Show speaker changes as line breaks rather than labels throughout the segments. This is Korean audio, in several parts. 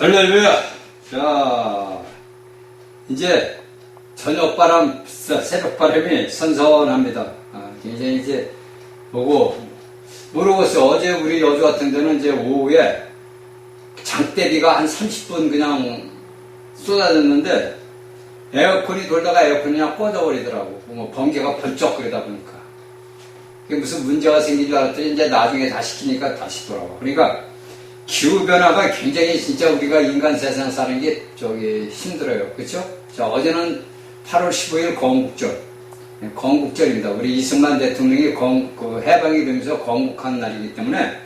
할렐루야! 자, 이제 저녁바람, 새벽바람이 선선합니다. 굉장히 이제 보고, 모르겠어요. 어제 우리 여주 같은 데는 이제 오후에 장대비가 한 30분 그냥 쏟아졌는데, 에어컨이 돌다가 에어컨이 그냥 꺼져버리더라고. 뭐 번개가 번쩍 그러다 보니까. 그게 무슨 문제가 생긴 줄 알았더니 이제 나중에 다 시키니까 다시 돌아와. 그러니까 기후변화가 굉장히 진짜 우리가 인간 세상 사는 게 힘들어요. 그쵸? 자, 어제는 8월 15일 건국절. 건국절입니다. 우리 이승만 대통령이 해방이 되면서 건국한 날이기 때문에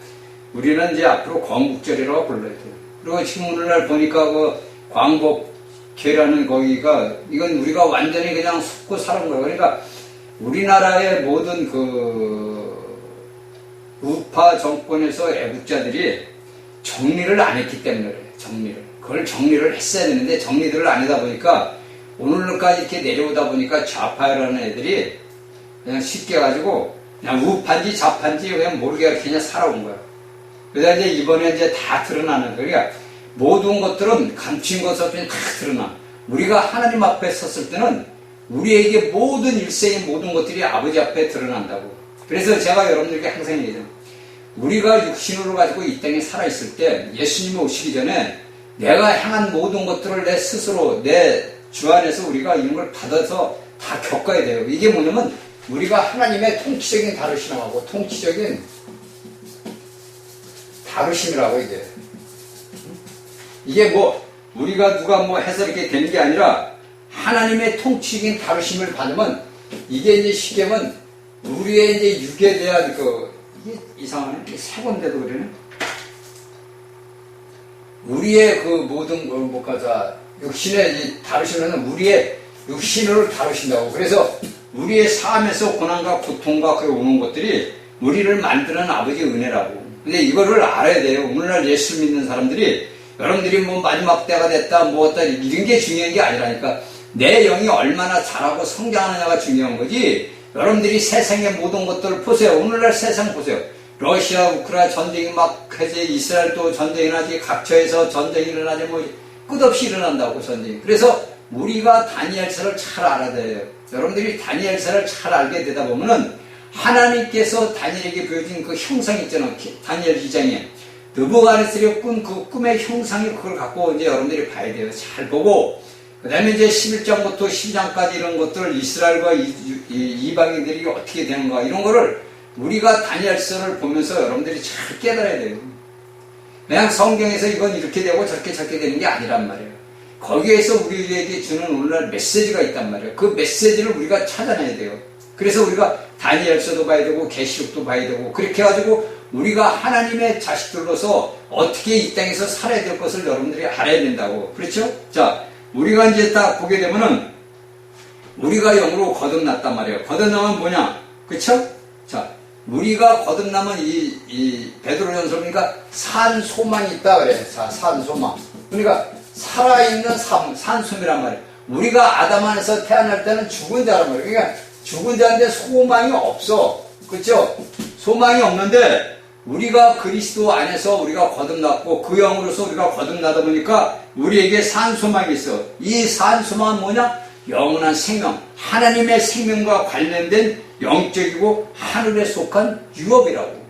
우리는 이제 앞으로 건국절이라고 불러야 돼요. 그리고 지금 오늘날 보니까 광복회라는 거기가 이건 우리가 완전히 그냥 속고 사는 거예요. 그러니까 우리나라의 모든 우파 정권에서 애국자들이 정리를 안 했기 때문에 그래요. 그걸 정리를 했어야 되는데 정리들을 안 하다 보니까 오늘까지 이렇게 내려오다 보니까 좌파라는 애들이 그냥 쉽게 가지고 그냥 우파인지 좌파인지 그냥 모르게 그냥 살아온 거야. 그래서 이제 이번에 이제 다 드러나는 거야. 그러니까 모든 것들은 감춘 것 없이 다 드러나. 우리가 하나님 앞에 섰을 때는 우리에게 모든 일생의 모든 것들이 아버지 앞에 드러난다고. 그래서 제가 여러분들에게 항상 얘기해요. 우리가 육신으로 가지고 이 땅에 살아있을 때 예수님이 오시기 전에 내가 향한 모든 것들을 내 스스로 내 주 안에서 우리가 이런 걸 받아서 다 겪어야 돼요. 이게 뭐냐면 우리가 하나님의 통치적인 다루심하고 통치적인 다루심이라고 이게. 이게 우리가 누가 해서 이렇게 되는 게 아니라 하나님의 통치적인 다루심을 받으면 이게 이제 쉽게 하면 우리의 이제 육에 대한 이게 이상하네. 세 번째도 그러네. 우리의 모든 육신의 다루시면 우리의 육신을 다루신다고. 그래서 우리의 삶에서 고난과 고통과 오는 것들이 우리를 만드는 아버지의 은혜라고. 근데 이거를 알아야 돼요. 오늘날 예수 믿는 사람들이 여러분들이 마지막 때가 됐다 어떠 이런 게 중요한 게 아니라니까 내 영이 얼마나 잘하고 성장하느냐가 중요한 거지. 여러분들이 세상의 모든 것들을 보세요. 오늘날 세상 보세요. 러시아, 우크라이나 전쟁이 하지, 이스라엘도 전쟁이 나지, 각처에서 전쟁이 일어나지, 끝없이 일어난다고 전쟁이. 그래서 우리가 다니엘서를 잘 알아야 돼요. 여러분들이 다니엘서를 잘 알게 되다 보면은 하나님께서 다니엘에게 보여준 그 형상이 있잖아요. 다니엘 2장에. 느부갓네살이 꾼 그 꿈의 형상이 그걸 갖고 이제 여러분들이 봐야 돼요. 잘 보고. 그 다음에 이제 11장부터 12장까지 이런 것들을 이스라엘과 이방인들이 어떻게 되는가 이런 거를 우리가 다니엘서를 보면서 여러분들이 잘 깨달아야 돼요. 그냥 성경에서 이건 이렇게 되고 저렇게 되는 게 아니란 말이에요. 거기에서 우리에게 주는 오늘날 메시지가 있단 말이에요. 그 메시지를 우리가 찾아내야 돼요. 그래서 우리가 다니엘서도 봐야 되고 계시록도 봐야 되고 그렇게 해가지고 우리가 하나님의 자식들로서 어떻게 이 땅에서 살아야 될 것을 여러분들이 알아야 된다고. 그렇죠? 자, 우리가 이제 딱 보게 되면은 우리가 영으로 거듭났단 말이에요. 거듭나면 뭐냐? 그쵸? 자, 우리가 거듭나면 이 베드로전서 보니까 산 소망이 있다 그래. 자, 산 소망. 그러니까 살아있는 산소이란 말이에요. 우리가 아담 안에서 태어날 때는 죽은 자란 말이에요. 그러니까 죽은 자인데 소망이 없어. 그쵸? 소망이 없는데 우리가 그리스도 안에서 우리가 거듭났고 그 영으로서 우리가 거듭나다 보니까 우리에게 산소망이 있어. 이 산소망은 뭐냐? 영원한 생명, 하나님의 생명과 관련된 영적이고 하늘에 속한 유업이라고.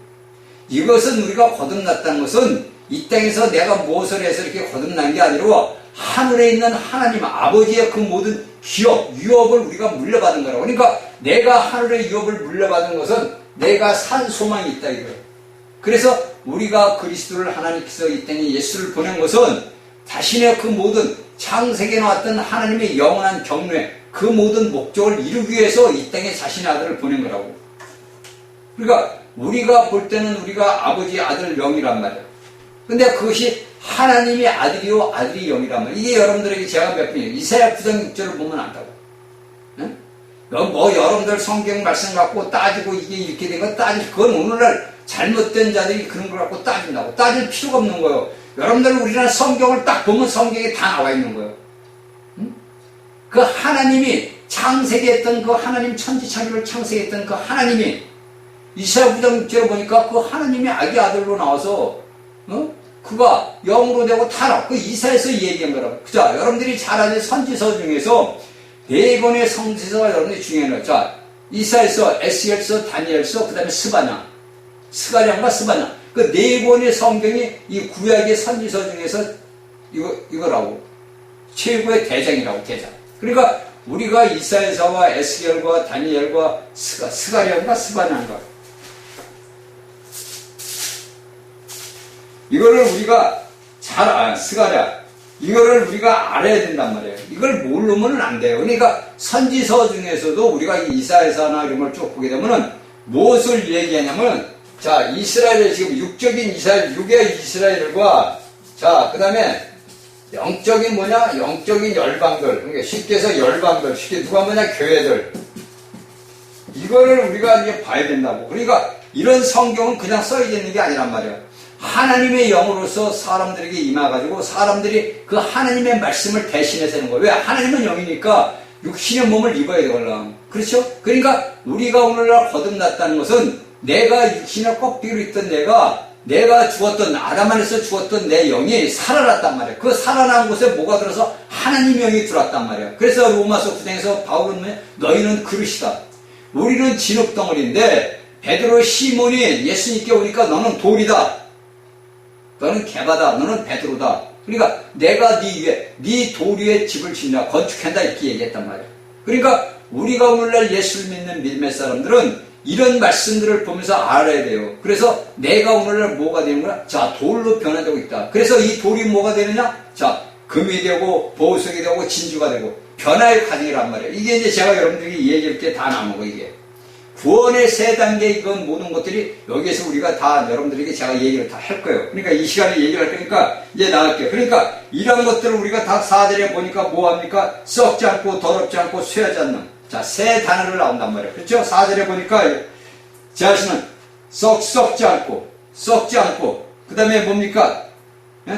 이것은 우리가 거듭났다는 것은 이 땅에서 내가 무엇을 해서 이렇게 거듭난 게 아니라 하늘에 있는 하나님 아버지의 그 모든 기업, 유업을 우리가 물려받은 거라고. 그러니까 내가 하늘의 유업을 물려받은 것은 내가 산 소망이 있다 이거예요. 그래서 우리가 그리스도를 하나님께서 이 땅에 예수를 보낸 것은 자신의 그 모든 창세기에 나왔던 하나님의 영원한 경륜 그 모든 목적을 이루기 위해서 이 땅에 자신의 아들을 보낸 거라고. 그러니까 우리가 볼 때는 우리가 아버지 아들 영이란 말이에요. 근데 그것이 하나님의 아들이요 아들이 영이란 말이에요. 이게 여러분들에게 제가 몇 번이에요. 이사야 9장 6절을 보면 안다고. 응? 여러분들 성경 말씀 갖고 따지고 이게 이렇게 된 거 그건 오늘날 잘못된 자들이 그런 걸 갖고 따진다고. 따질 필요가 없는 거예요. 여러분들 우리나라 성경을 딱 보면 성경에 다 나와 있는 거예요. 응? 그 하나님이 창세기했던 그 하나님 천지창조를 창세했던 그 하나님이 이사야 9장 6절에 보니까 그 하나님이 아기 아들로 나와서 그가 영으로 되고 타라. 그 이사야서 얘기한 거라고. 자, 여러분들이 잘 아는 선지서 중에서 네 권의 선지서가 여러분들이 중요해요. 자, 이사야서, 에스겔서, 다니엘서, 그 다음에 스바냐, 스가랴과 스바냐. 그 네 권의 성경이 이 구약의 선지서 중에서 이거라고. 최고의 대장이라고, 대장. 그러니까 우리가 이사야서와 에스겔과 다니엘과 스가랴인가 스바냐인가. 이거를 우리가 스가랴. 이거를 우리가 알아야 된단 말이에요. 이걸 모르면 안 돼요. 그러니까 선지서 중에서도 우리가 이사야서나 이런 걸 쭉 보게 되면은 무엇을 얘기하냐면, 자, 이스라엘의 지금 육적인 이스라엘, 육의 이스라엘과, 자, 그 다음에 영적인 영적인 열방들. 그러니까 쉽게 해서 열방들. 쉽게 누가 교회들. 이거를 우리가 이제 봐야 된다고. 그러니까 이런 성경은 그냥 써져 있는 게 아니란 말이에요. 하나님의 영으로서 사람들에게 임해가지고 사람들이 그 하나님의 말씀을 대신해서 하는 거예요. 왜? 하나님은 영이니까 육신의 몸을 입어야 되걸라. 그렇죠? 그러니까 우리가 오늘날 거듭났다는 것은 내가 육신의 껍데기로 있던 내가 죽었던 아담 안에서 죽었던 내 영이 살아났단 말이에요. 그 살아난 곳에 뭐가 들어서 하나님 영이 들어왔단 말이에요. 그래서 로마서 9장에서 바울은 너희는 그릇이다. 우리는 진흙덩어리인데 베드로 시몬이 예수님께 오니까 너는 돌이다. 너는 개바다. 너는 베드로다. 그러니까 내가 네 위에 네 돌 위에 집을 짓냐 건축한다 이렇게 얘기했단 말이에요. 그러니까 우리가 오늘날 예수를 믿는 믿음의 사람들은 이런 말씀들을 보면서 알아야 돼요. 그래서 내가 오늘날 뭐가 되는 거야? 자, 돌로 변화되고 있다. 그래서 이 돌이 뭐가 되느냐? 자, 금이 되고 보석이 되고 진주가 되고 변화의 과정이란 말이에요. 이게 이제 제가 여러분들에게 얘기할 게 다 남은 거 이게. 구원의 세 단계 이건 모든 것들이 여기에서 우리가 다 여러분들에게 제가 얘기를 다 할 거예요. 그러니까 이 시간에 얘기를 할 거니까 이제 나갈게요. 그러니까 이런 것들을 우리가 다 4절에 보니까 뭐 합니까? 썩지 않고 더럽지 않고 쇠하지 않는. 자, 세 단어를 나온단 말이에요. 그렇죠? 4절에 보니까 제 자신은 썩지 않고 그 다음에 뭡니까?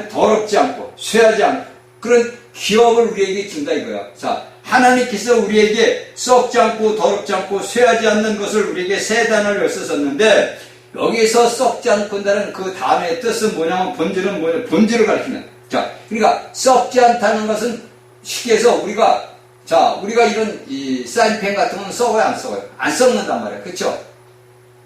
더럽지 않고 쇠하지 않고 그런 기업을 우리에게 준다 이거야. 자, 하나님께서 우리에게 썩지 않고 더럽지 않고 쇠하지 않는 것을 우리에게 세 단어를 썼었는데 여기서 썩지 않고다는 그 단어의 뜻은 뭐냐면 본질은 본질을 가리키는. 자, 그러니까 썩지 않다는 것은 쉽게 해서 우리가 이런 이 사인펜 같은 건 썩어요 안 썩어요? 안 썩는단 말이에요. 그렇죠?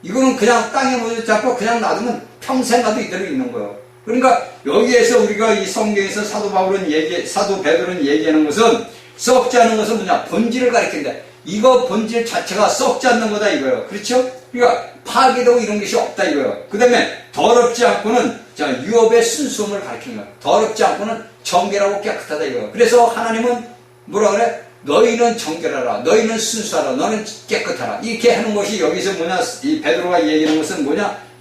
이거는 그냥 땅에 묻어 잡고 그냥 놔두면 평생 가도 이대로 있는 거예요. 그러니까 여기에서 우리가 이 성경에서 사도 베드로는 얘기하는 것은 썩지 않는 것은 뭐냐? 본질을 가리킨다. 이거 본질 자체가 썩지 않는 거다 이거예요. 그렇죠? 그러니까 파괴되고 이런 것이 없다 이거예요. 그 다음에 더럽지 않고는 유업의 순수함을 가리키는 거예요. 더럽지 않고는 정결하고 깨끗하다 이거예요. 그래서 하나님은 뭐라 그래? 너희는 정결하라. 너희는 순수하라. 너는 깨끗하라. 이렇게 하는 것이 여기서 이 베드로가 얘기하는 것은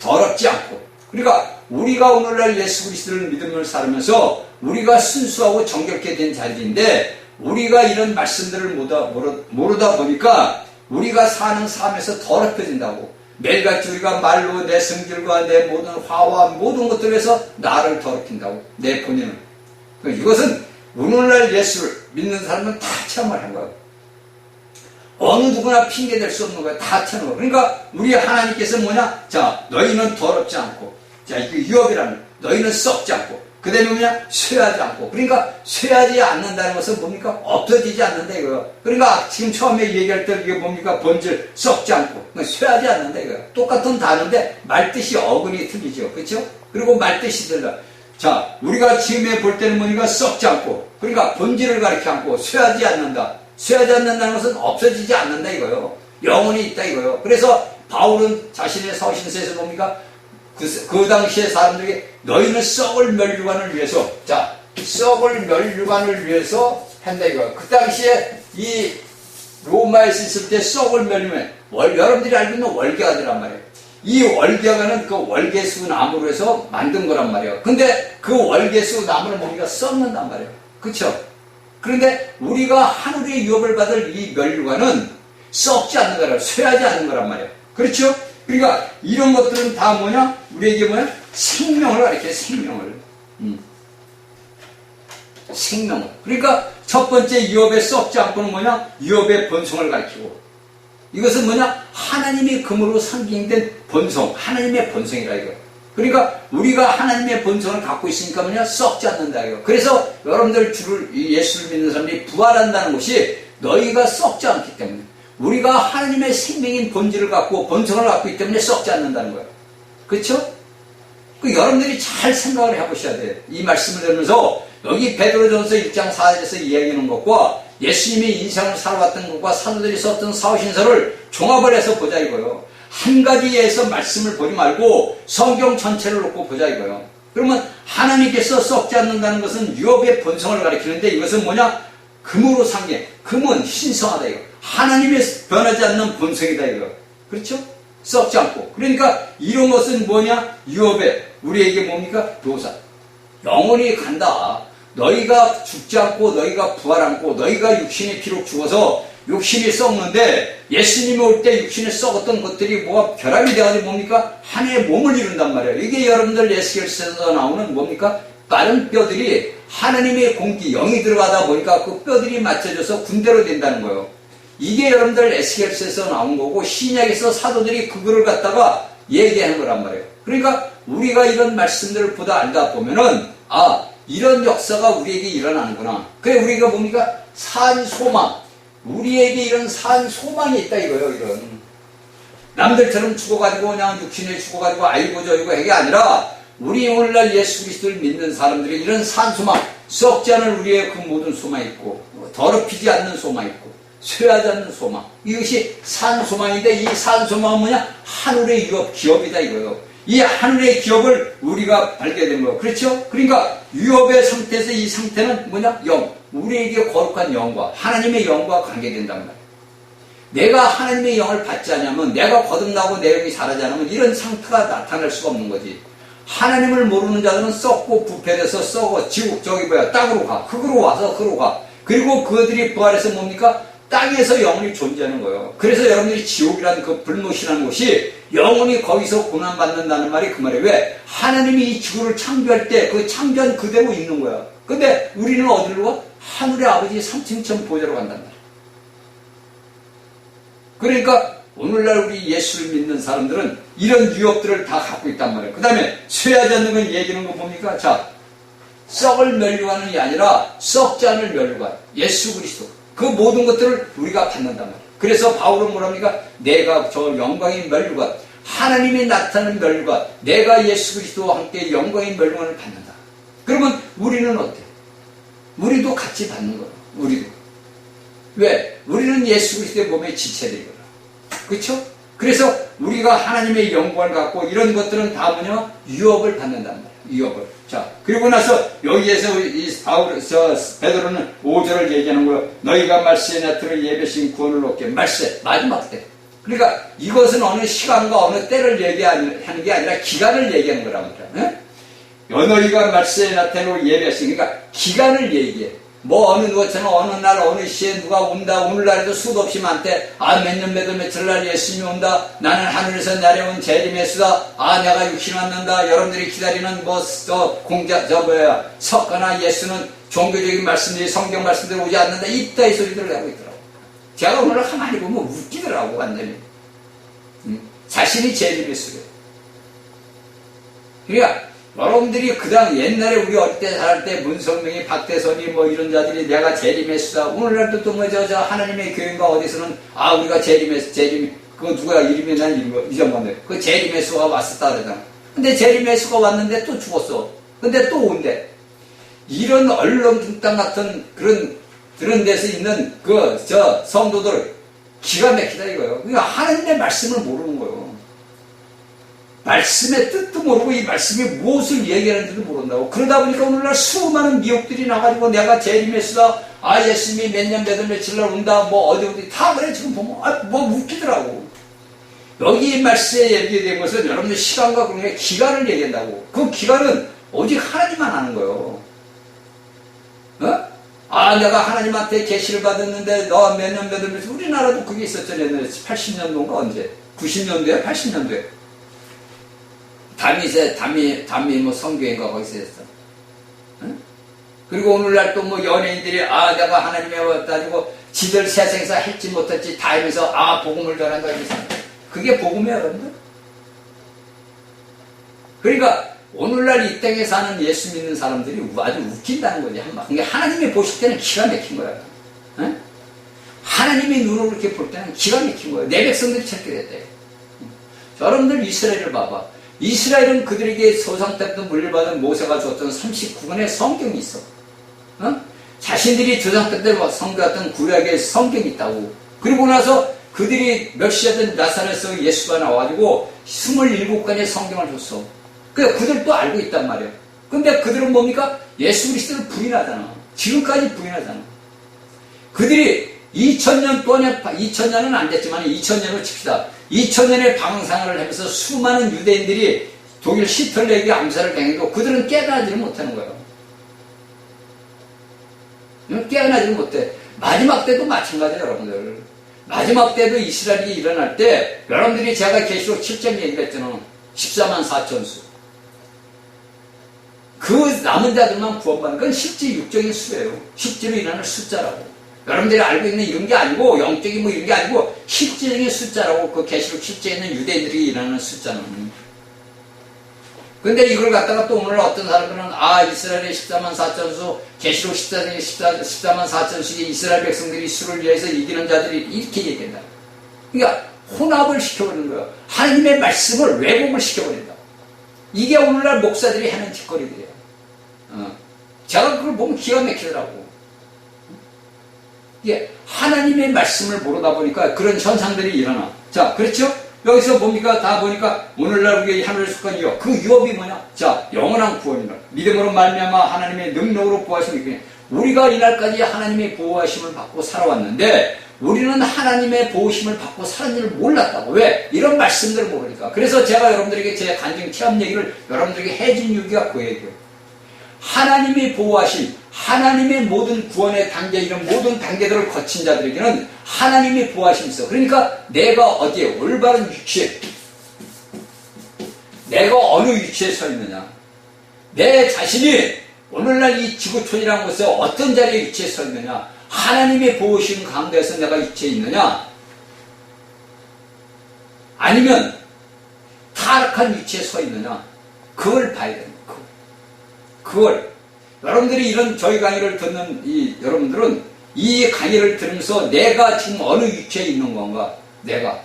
더럽지 않고. 그러니까 우리가 오늘날 예수 그리스도를 믿음을 살면서 우리가 순수하고 정결케 된 자리인데 우리가 이런 말씀들을 모르다 보니까 우리가 사는 삶에서 더럽혀진다고. 매일같이 우리가 말로 내 성질과 내 모든 화와 모든 것들에서 나를 더럽힌다고. 내 본인은. 이것은 오늘날 예수를 믿는 사람은 다 체험을 한 거예요. 어느 누구나 핑계댈 수 없는 거예요. 다 체험을. 그러니까 우리 하나님께서 자, 너희는 더럽지 않고. 자, 이게 유업이라는 너희는 썩지 않고. 그 다음에 쇠하지 않고. 그러니까 쇠하지 않는다는 것은 뭡니까? 없어지지 않는다 이거예요. 그러니까 지금 처음에 얘기할 때 이게 뭡니까? 본질 썩지 않고. 쇠하지 않는다 이거예요. 똑같은 단어인데 말뜻이 어근이 틀리죠. 그렇죠? 그리고 말뜻이 틀려. 자, 우리가 지금에 볼 때는 뭐니까 썩지 않고. 그러니까 본질을 가리지 않고 쇠하지 않는다. 쇠하지 않는다는 것은 없어지지 않는다 이거예요. 영원히 있다 이거예요. 그래서 바울은 자신의 서신서에서 뭡니까? 그 당시에 사람들에게 너희는 썩을 멸류관을 위해서, 자, 썩을 멸류관을 위해서 한다 이거예요. 그 당시에 이 로마에서 있을 때 썩을 멸류관, 여러분들이 알고 있는 월계화들란 말이에요. 이 월계화는 그 월계수 나무로 해서 만든 거란 말이에요. 근데 그 월계수 나무를 우리가 썩는단 말이에요. 그렇죠? 그런데 우리가 하늘의 유업을 받을 이 멸류관은 썩지 않는 거라, 쇠하지 않는 거란 말이에요. 그렇죠? 그러니까 이런 것들은 다 우리에게 생명을 가리켜요. 생명을. 그러니까 첫 번째 유업에 썩지 않고는 유업의 본성을 가리키고, 이것은 하나님이 금으로 상징된 본성, 하나님의 본성이라 이거. 그러니까 우리가 하나님의 본성을 갖고 있으니까 뭐냐? 썩지 않는다. 이거. 그래서 여러분들 예수를 믿는 사람들이 부활한다는 것이 너희가 썩지 않기 때문에 우리가 하나님의 생명인 본질을 갖고 본성을 갖고 있기 때문에 썩지 않는다는 거예요. 그렇죠? 그 여러분들이 잘 생각을 해보셔야 돼요. 이 말씀을 들으면서 여기 베드로전서 1장 4절에서 이야기하는 것과 예수님이 인생을 살아왔던 것과 사도들이 썼던 사후신서를 종합을 해서 보자 이거예요. 한 가지에서 말씀을 보지 말고 성경 전체를 놓고 보자 이거예요. 그러면 하나님께서 썩지 않는다는 것은 유업의 본성을 가리키는데 이것은 뭐냐? 금으로 상계. 금은 신성하다 이거. 하나님의 변하지 않는 본성이다 이거. 그렇죠? 썩지 않고. 그러니까 이런 것은 뭐냐? 유업의 우리에게 뭡니까? 도사. 영원히 간다. 너희가 죽지 않고 너희가 부활 않고 너희가 육신이 비록 죽어서 육신이 썩는데 예수님이 올 때 육신이 썩었던 것들이 뭐가 결합이 돼가지고 뭡니까? 하나의 몸을 이룬단 말이에요. 이게 여러분들 에스겔서에서 나오는 뭡니까? 빠른 뼈들이 하나님의 공기, 영이 들어가다 보니까 그 뼈들이 맞춰져서 군대로 된다는 거예요. 이게 여러분들 에스겔서에서 나온 거고 신약에서 사도들이 그거를 갖다가 얘기하는 거란 말이에요. 그러니까 우리가 이런 말씀들을 보다 알다 보면은 이런 역사가 우리에게 일어나는구나. 그래 우리가 뭡니까? 산 소망. 우리에게 이런 산 소망이 있다 이거예요. 이런 남들처럼 죽어가지고 그냥 육신에 죽어가지고 아이고 저이고 이게 아니라 우리 오늘날 예수 그리스도를 믿는 사람들이 이런 산 소망, 썩지 않은 우리의 그 모든 소망이 있고 더럽히지 않는 소망이 있고 쇠하지 않는 소망, 이것이 산 소망인데 이 산 소망은 뭐냐? 하늘의 유업 기업이다 이거예요. 이 하늘의 기업을 우리가 발견된 거예요. 그렇죠? 그러니까 유업의 상태에서 이 상태는 뭐냐? 영. 우리에게 거룩한 영과 하나님의 영과 관계된단 말이에요. 내가 하나님의 영을 받지 않으면 내가 거듭나고 내 영이 자라지 않으면 이런 상태가 나타날 수가 없는 거지. 하나님을 모르는 자들은 썩고 부패돼서 썩어 지옥 땅으로 가. 흙으로 와서 흙으로 가. 그리고 그들이 부활해서 뭡니까? 땅에서 영원히 존재하는 거예요. 그래서 여러분들이 지옥이라는 그 불못이라는 곳이 영원히 거기서 고난받는다는 말이 그 말이에요. 왜? 하나님이 이 지구를 창조할 때 그 창조한 그대로 있는 거야. 근데 우리는 어디로 가? 하늘의 아버지 3층천 보좌로 간단 말이에요. 그러니까 오늘날 우리 예수를 믿는 사람들은 이런 유업들을 다 갖고 있단 말이에요. 그 다음에 쇠하지 않는 건 얘기하는 건 뭡니까? 자, 썩을 면류관이 아니라 썩지 않을 면류관. 예수 그리스도. 그 모든 것들을 우리가 받는단 말이에요. 그래서 바울은 뭐랍니까? 내가 저 영광의 면류관, 하나님이 나타나는 면류관, 내가 예수 그리스도와 함께 영광의 면류관을 받는다. 그러면 우리는 어때? 우리도 같이 받는 거예요. 우리도. 왜? 우리는 예수 그리스도의 몸의 지체들이거든. 그렇죠? 그래서 우리가 하나님의 영광을 갖고 이런 것들은 다 뭐냐? 유업을 받는단 말이에요. 유업을. 자, 그리고 나서 여기에서 이 베드로는 5절을 얘기하는 거예요. 너희가 말세에 나타날 예배신 구원을 얻게. 말세. 마지막 때. 그러니까 이것은 어느 시간과 어느 때를 얘기하는 게 아니라 기간을 얘기하는 거란 말이에요. 너희가 말세에 나타날 예배신. 그러니까 기간을 얘기해. 뭐 어느 것처럼 어느 날 어느 시에 누가 온다. 오늘날에도 수도 없이 많대. 몇 년 몇 월 며칠 날 예수님이 온다. 나는 하늘에서 내려온 재림의 수다. 내가 육신 왔는다. 여러분들이 기다리는 석가나 예수는 종교적인 말씀들이 성경 말씀들이 오지 않는다. 이따위 소리들을 하고 있더라고. 제가 오늘 가만히 보면 웃기더라고 완전히. 자신이 재림의 수래. 그러니까 여러분들이 옛날에 우리 어릴 때 살 때 문성명이 박대선이 뭐 이런 자들이 내가 재림의 수다. 오늘날도 또 저 하나님의 교회인가 어디서는 우리가 재림 그거 누구야 이름이 난 잊어먹네. 그 재림의 수가 왔었다 그러잖아. 근데 재림의 수가 왔는데 또 죽었어. 근데 또 온대. 이런 얼렁뚱땅 같은 그런 데서 있는 성도들 기가 막히다 이거예요. 그러니까 하나님의 말씀을 모르는 거예요. 말씀의 뜻도 모르고 이 말씀이 무엇을 얘기하는지도 모른다고. 그러다 보니까 오늘날 수많은 미혹들이 나가지고 내가 재림의 수다. 예수님이 몇 년 몇 월 며칠 날 온다. 뭐 어디 다 그래 지금 보면 뭐 웃기더라고. 여기 이 말씀에 얘기된 것은 여러분들 시간과 그런 게 기간을 얘기한다고. 그 기간은 오직 하나님만 아는 거예요. 내가 하나님한테 계시를 받았는데 너 몇 년 몇 월 며칠 우리나라도 그게 있었잖아요. 80년도인가 언제? 90년도야 80년도에. 담이 뭐 성교인가 거기서 했어. 응? 그리고 오늘날 또 뭐 연예인들이 내가 하나님의 왔다고 지들 세상에서 했지 못했지 다 하면서 복음을 전한다 이러면서 그게 복음이에요 여러분들? 그러니까 오늘날 이 땅에 사는 예수 믿는 사람들이 아주 웃긴다는 거지. 그러니까 하나님이 보실 때는 기가 막힌 거야. 응? 하나님의 눈으로 이렇게 볼 때는 기가 막힌 거예요. 내 백성들이 저렇게 됐대. 여러분들 이스라엘을 봐봐. 이스라엘은 그들에게 조상 때부터 물려받은 모세가 줬던 39권의 성경이 있어. 어? 자신들이 조상 때부터 섬겨왔던 구약의 성경이 있다고. 그리고 나서 그들이 멸시하던 나사렛에서 예수가 나와가지고 27권의 성경을 줬어. 그러니까 그들도 알고 있단 말이야. 근데 그들은 뭡니까? 예수 그리스도를 부인하잖아. 지금까지 부인하잖아. 그들이 2000년 동안에, 2000년은 안 됐지만 2000년을 칩시다. 2000년의 방황생활을 하면서 수많은 유대인들이 독일 히틀러에게 암살을 당해도 그들은 깨어나지를 못하는 거예요. 깨어나지를 못해. 마지막 때도 마찬가지예요, 여러분들. 마지막 때도 이스라엘이 일어날 때 여러분들이 제가 계시록 7장 얘기를 했잖아. 14만 4천수. 그 남은 자들만 구원받는 건 실제 육적인 수예요. 실제로 일어나는 숫자라고. 여러분들이 알고 있는 이런 게 아니고 영적인 뭐 이런 게 아니고 실제적인 숫자라고. 그 계시록 7장에 있는 유대인들이 일어나는 숫자는. 근데 이걸 갖다가 또 오늘 어떤 사람들은 이스라엘의 14만 4천수 계시록 14만 4천수의 이스라엘 백성들이 수를 위해서 이기는 자들이 이렇게 얘기한다. 그러니까 혼합을 시켜버리는 거예요. 하나님의 말씀을 왜곡을 시켜버린다. 이게 오늘날 목사들이 하는 짓거리들이에요. 제가 그걸 보면 기가 막히더라고. 이게 하나님의 말씀을 모르다 보니까 그런 현상들이 일어나. 자, 그렇죠? 여기서 뭡니까? 다 보니까 오늘날 우리가 하늘을 속한 유업. 그 유업이 뭐냐? 자, 영원한 구원이다. 믿음으로 말미암아 하나님의 능력으로 보호하심이 있겠냐. 우리가 이날까지 하나님의 보호하심을 받고 살아왔는데 우리는 하나님의 보호심을 받고 살았는 줄 몰랐다고. 왜? 이런 말씀들을 모르니까. 그래서 제가 여러분들에게 제 간증 체험 얘기를 여러분들에게 해준 이유가 그 얘기예요. 하나님의 보호하심, 하나님의 모든 구원의 단계, 이런 모든 단계들을 거친 자들에게는 하나님의 보호하심이 있어. 그러니까 내가 어디에 올바른 위치에, 내가 어느 위치에 서 있느냐, 내 자신이 오늘날 이 지구촌이라는 곳에 어떤 자리에 위치해 서 있느냐, 하나님의 보호심 가운데서 내가 위치해 있느냐, 아니면 타락한 위치에 서 있느냐, 그걸 봐야 됩니다. 그걸 여러분들이 이런 저희 강의를 듣는 여러분들은 이 강의를 들으면서 내가 지금 어느 위치에 있는 건가, 내가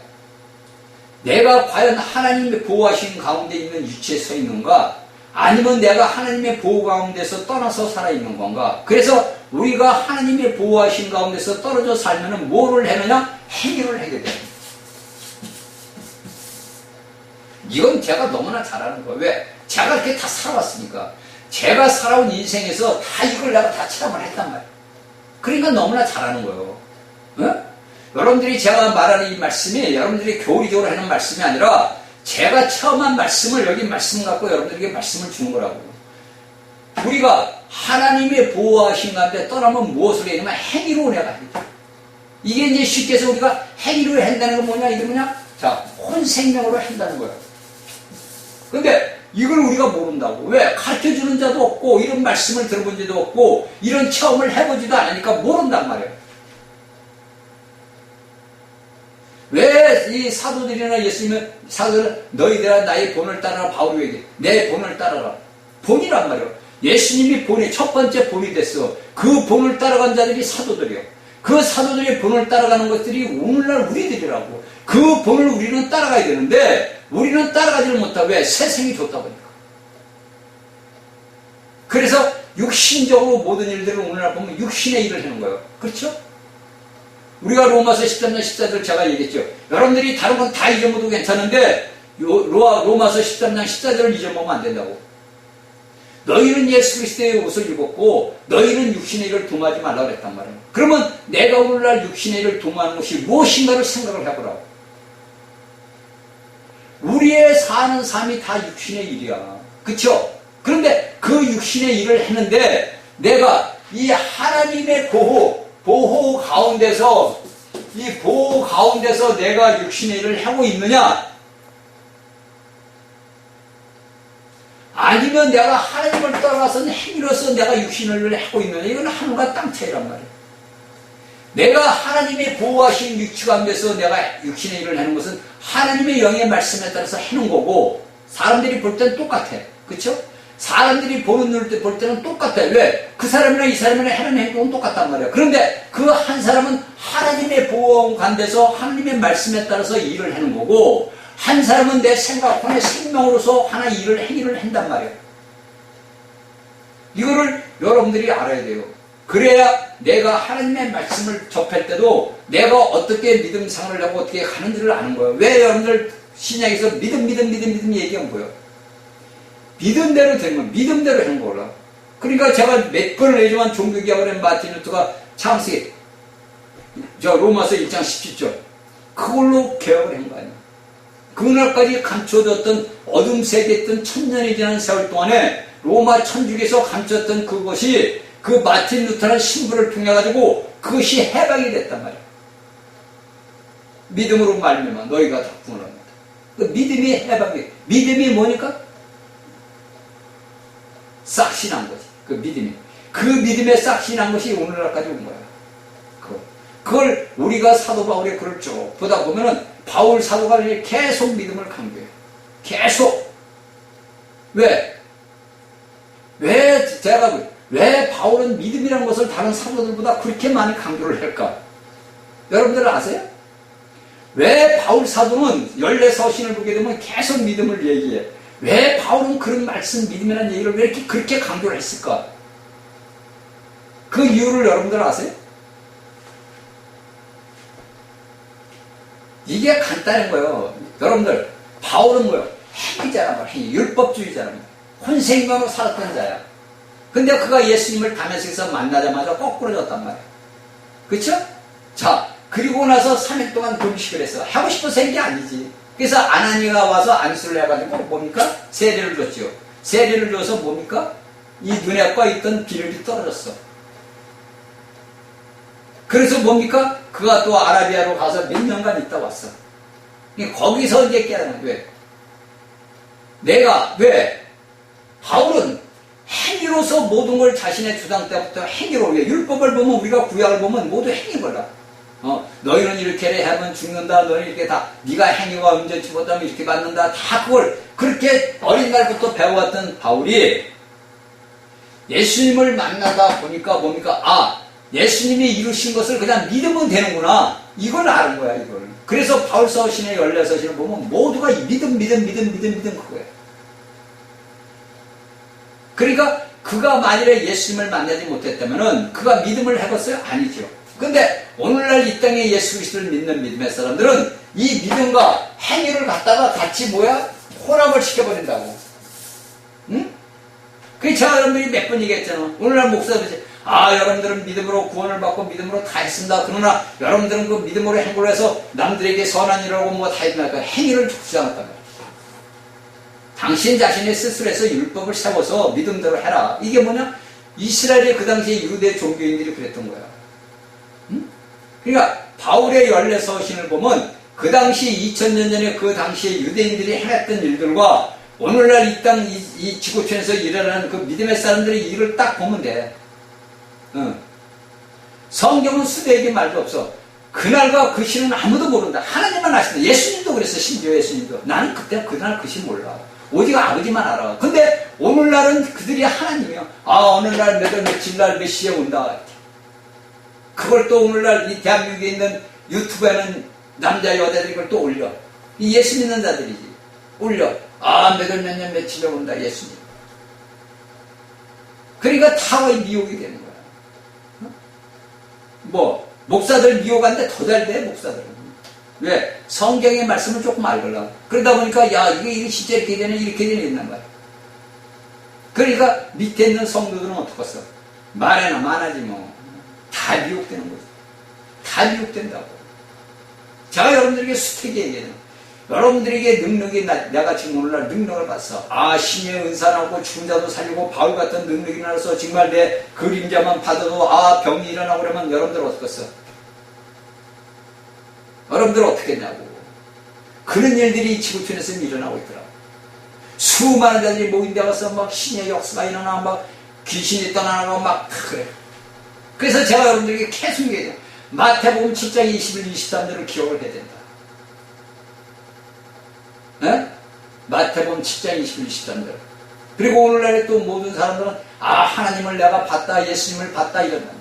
과연 하나님의 보호하신 가운데 있는 위치에 서 있는가, 아니면 내가 하나님의 보호 가운데서 떠나서 살아있는 건가. 그래서 우리가 하나님의 보호하신 가운데서 떨어져 살면은 뭐를 해느냐? 행위를 하게 돼요. 이건 제가 너무나 잘 아는 거예요. 왜? 제가 이렇게 다 살아왔으니까. 제가 살아온 인생에서 다 이걸 내가 다 체험을 했단 말이에요. 그러니까 너무나 잘하는 거예요. 어? 여러분들이 제가 말하는 이 말씀이 여러분들이 교리적으로 하는 말씀이 아니라 제가 체험한 말씀을 여기 말씀 갖고 여러분들에게 말씀을 주는 거라고. 우리가 하나님의 보호하신 가운데 떠나면 무엇을 해야 되냐면 행위로 내가 합니다. 이게 이제 쉽게 해서 우리가 행위로 한다는 건 뭐냐? 이게 뭐냐? 자, 혼생명으로 한다는 거예요. 근데 이걸 우리가 모른다고. 왜? 가르쳐주는 자도 없고 이런 말씀을 들어본 자도 없고 이런 체험을 해보지도 않으니까 모른단 말이에요. 왜 이 사도들이나 예수님은 사도들은 너희들아 나의 본을 따라라, 바울이 얘기해. 내 본을 따라라. 본이란 말이에요. 예수님이 본이 첫 번째 본이 됐어. 그 본을 따라간 자들이 사도들이에요. 그 사도들의 본을 따라가는 것들이 오늘날 우리들이라고. 그 본을 우리는 따라가야 되는데 우리는 따라가지를 못하고. 왜? 세상이 좋다 보니까. 그래서 육신적으로 모든 일들을 오늘날 보면 육신의 일을 하는 거예요. 그렇죠? 우리가 로마서 13장 14절 제가 얘기했죠. 여러분들이 다른 건 다 잊어먹어도 괜찮은데 로마서 13장 14절을 잊어먹으면 안 된다고. 너희는 예수 그리스도의 옷을 입었고 너희는 육신의 일을 도모하지 말라고 그랬단 말이에요. 그러면 내가 오늘날 육신의 일을 도모하는 것이 무엇인가를 생각을 해보라고. 우리의 사는 삶이 다 육신의 일이야. 그쵸? 그런데 그 육신의 일을 했는데 내가 이 하나님의 보호 가운데서 이 보호 가운데서 내가 육신의 일을 하고 있느냐, 아니면 내가 하나님을 떠나서 행위로서 내가 육신의 일을 하고 있느냐. 이건 하늘과 땅 차이란 말이에요. 내가 하나님의 보호하신 위치 가운데서 내가 육신의 일을 하는 것은 하나님의 영의 말씀에 따라서 하는 거고, 사람들이 볼 때는 똑같아. 그쵸? 사람들이 보는 눈을 볼 때는 똑같아. 왜? 그 사람이나 이 사람이나 하는 행동은 똑같단 말이야. 그런데 그 한 사람은 하나님의 보호관돼서 하나님의 말씀에 따라서 일을 하는 거고, 한 사람은 내 생각과 내 생명으로서 하나 행위를 한단 말이야. 이거를 여러분들이 알아야 돼요. 그래야 내가 하나님의 말씀을 접할 때도 내가 어떻게 믿음 생활을 하고 어떻게 가는지를 아는 거예요. 왜 여러분들 신약에서 믿음 얘기한 거예요? 믿음대로 되는 거, 믿음대로 하는 거라. 그러니까 제가 몇 번을 얘기지만 종교개혁을 한 마틴 루터가 창세기, 로마서 1장 17절, 그걸로 개혁을 한 거 아니에요. 그날까지 감춰졌던 어둠 세계였던 천년이 지난 세월 동안에 로마 천주교에서 감췄던 그것이 그 마틴 루터라는 신부를 통해 가지고 그것이 해방이 됐단 말이에요. 믿음으로 말미암아 너희가 다 구원을 합니다. 그 믿음이 해방이, 믿음이 뭐니까? 싹시 난 거지. 그 믿음이. 그 믿음에 싹시 난 것이 오늘날까지 온 거야. 그걸 우리가 사도 바울의 글을 쭉 보다 보면은 바울 사도가 계속 믿음을 강조해요. 계속. 왜 바울은 믿음이라는 것을 다른 사도들보다 그렇게 많이 강조를 할까? 여러분들 아세요? 왜 바울 사도는 14서신을 보게 되면 계속 믿음을 얘기해? 왜 바울은 그런 말씀, 믿음이라는 얘기를 왜 이렇게 그렇게 강조를 했을까? 그 이유를 여러분들 아세요? 이게 간단한 거예요. 여러분들, 바울은 뭐예요? 행위자란 말이에요. 행위, 율법주의자란 말이에요. 혼생명으로 살았던 자야. 근데 그가 예수님을 다메섹에서 만나자마자 거꾸로 졌단 말이에요. 그쵸? 자, 그리고 나서 3일 동안 금식을 했어. 하고 싶어서 한 게 아니지. 그래서 아나니가 와서 안수를 해가지고 뭡니까? 세례를 줬죠. 세례를 줘서 뭡니까? 이 눈에 과 있던 비늘이 떨어졌어. 그래서 뭡니까? 그가 또 아라비아로 가서 몇 년간 있다 왔어. 거기서 이제 깨달은 거예요. 왜? 바울은 행위로서 모든 걸 자신의 주장 때부터 행위로, 왜? 율법을 보면, 우리가 구약을 보면 모두 행위인 거라. 너희는 이렇게 하면 죽는다. 너희는 이렇게 다, 네가 행위가 온전치 못하면 이렇게 받는다. 다 그걸 그렇게 어린 날부터 배워왔던 바울이 예수님을 만나다 보니까 뭡니까? 예수님이 이루신 것을 그냥 믿으면 되는구나. 이걸 아는 거야, 이걸. 그래서 바울 서신의 14서신을 보면 모두가 믿음 그거야. 그러니까 그가 만일에 예수님을 만나지 못했다면은 그가 믿음을 해봤어요? 아니죠. 근데 오늘날 이 땅에 예수 그리스도를 믿는 믿음의 사람들은 이 믿음과 행위를 갖다가 같이 혼합을 시켜버린다고. 응? 그게 제가 여러분들이 몇 번 얘기했잖아. 오늘날 목사들이 여러분들은 믿음으로 구원을 받고 믿음으로 다 했습니다. 그러나 여러분들은 그 믿음으로 행보를 해서 남들에게 선한 일을 하고 다 했습니다. 그 행위를 주장했단 말이야. 당신 자신의 스스로에서 율법을 세워서 믿음대로 해라. 이게 뭐냐? 이스라엘의 그 당시에 유대 종교인들이 그랬던 거야. 응? 그러니까 바울의 14서신을 보면 그 당시 2000년 전에 그 당시에 유대인들이 해냈던 일들과 오늘날 이 땅, 이 지구촌에서 일어나는 그 믿음의 사람들의 일을 딱 보면 돼. 성경은 수대에게 말도 없어. 그날과 그 시는 아무도 모른다. 하나님만 아신다. 예수님도 그랬어. 심지어 예수님도. 나는 그날 그 시 몰라. 오직 아버지만 알아. 근데 오늘날은 그들이 하나님이야. 오늘날 며칠 날 몇 시에 온다. 그걸 또 오늘날 이 대한민국에 있는 유튜브에는 남자 여자들이 그걸 또 올려. 이 예수 믿는 자들이지. 올려. 몇 년 며칠에 온다. 예수님. 그러니까 타워의 미혹이 되는 거야. 목사들 미혹한데 더 잘 돼, 목사들은. 왜? 성경의 말씀을 조금 알걸라. 그러다 보니까, 이게 진짜 이렇게 되네, 있단 말이야. 그러니까 밑에 있는 성도들은 어떡했어? 말해나 많아지 뭐. 다 미혹되는 거지. 다 미혹된다고. 제가 여러분들에게 수태기 얘기해요. 여러분들에게 능력이, 내가 지금 오늘날 능력을 봤어. 신의 은사나고 죽은 자도 살리고 바울 같은 능력이 나서 정말 내 그림자만 받아도 병이 일어나고 그러면 여러분들 어떻겠어? 여러분들 어떻게 했냐고. 그런 일들이 지구촌에서 일어나고 있더라고. 수많은 자들이 모인 데 가서 신의 역사가 일어나 귀신이 떠나고 그래. 그래서 제가 여러분들에게 계속 얘기해요. 마태복음 7장 21, 23절을 기억을 해야 된다. 네? 마태복음 요한복음 7장 21, 23절. 그리고 오늘날에 또 모든 사람들은 하나님을 내가 봤다, 예수님을 봤다 이런다.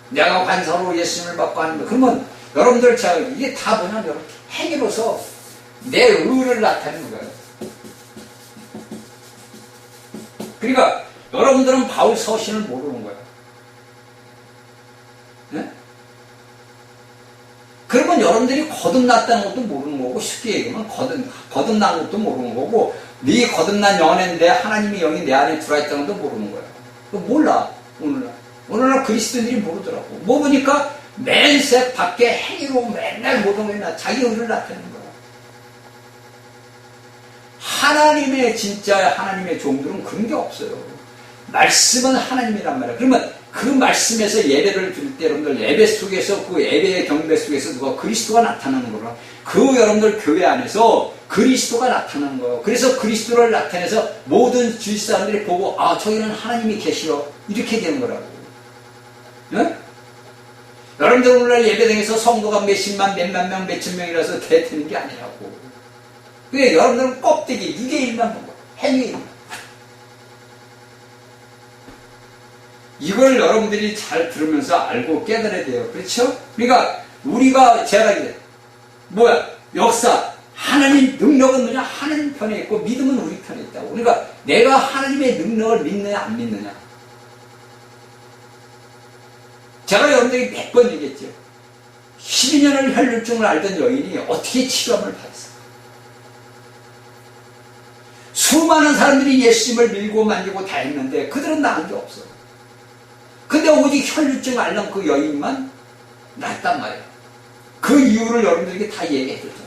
내가 관사로 예수님을 받고 하는 거. 그러면 여러분들 제가 이게 다 뭐냐면 행위로서 내 의를 나타내는 거예요. 그러니까 여러분들은 바울 서신을 모르는 거예요. 네? 그러면 여러분들이 거듭났다는 것도 모르는 거고, 쉽게 얘기하면 거듭난 것도 모르는 거고, 네 거듭난 영혼인데 하나님의 영이 내 안에 들어있다는 것도 모르는 거예요. 몰라. 오늘날 그리스도인들이 모르더라고. 모르니까 맨색 밖에 행위로 맨날 모든 거나 자기 의를 나타내는 거야. 하나님의 진짜 하나님의 종들은 그런 게 없어요. 말씀은 하나님이란 말이야. 그러면 그 말씀에서 예배를 드릴 때 여러분들 예배 속에서 그 예배의 경배 속에서 누가 그리스도가 나타나는 거라. 그 여러분들 교회 안에서 그리스도가 나타나는 거예요. 그래서 그리스도를 나타내서 모든 주위 사람들이 보고 저기는 하나님이 계시오 이렇게 되는 거라고. 네? 여러분들 오늘날 예배당에서 성도가 몇십만 몇만 명 몇천 명이라서 대트는 게 아니라고. 그게 여러분들은 껍데기 이게 일만 보고 행위. 이걸 여러분들이 잘 들으면서 알고 깨달아야 돼요. 그렇죠? 그러니까 우리가 제가 이제 역사 하나님 능력은 뭐냐? 하나님 편에 있고 믿음은 우리 편에 있다고. 그러니까 내가 하나님의 능력을 믿느냐 안 믿느냐. 제가 여러분들이 몇 번 얘기했죠. 12년을 혈류증을 앓던 여인이 어떻게 치료함을 받았어요. 수많은 사람들이 예수님을 밀고 만지고 다 했는데 그들은 나은 게 없어. 근데 오직 혈류증 앓는 그 여인만 낫단 말이에요. 그 이유를 여러분들에게 다 얘기해줬죠.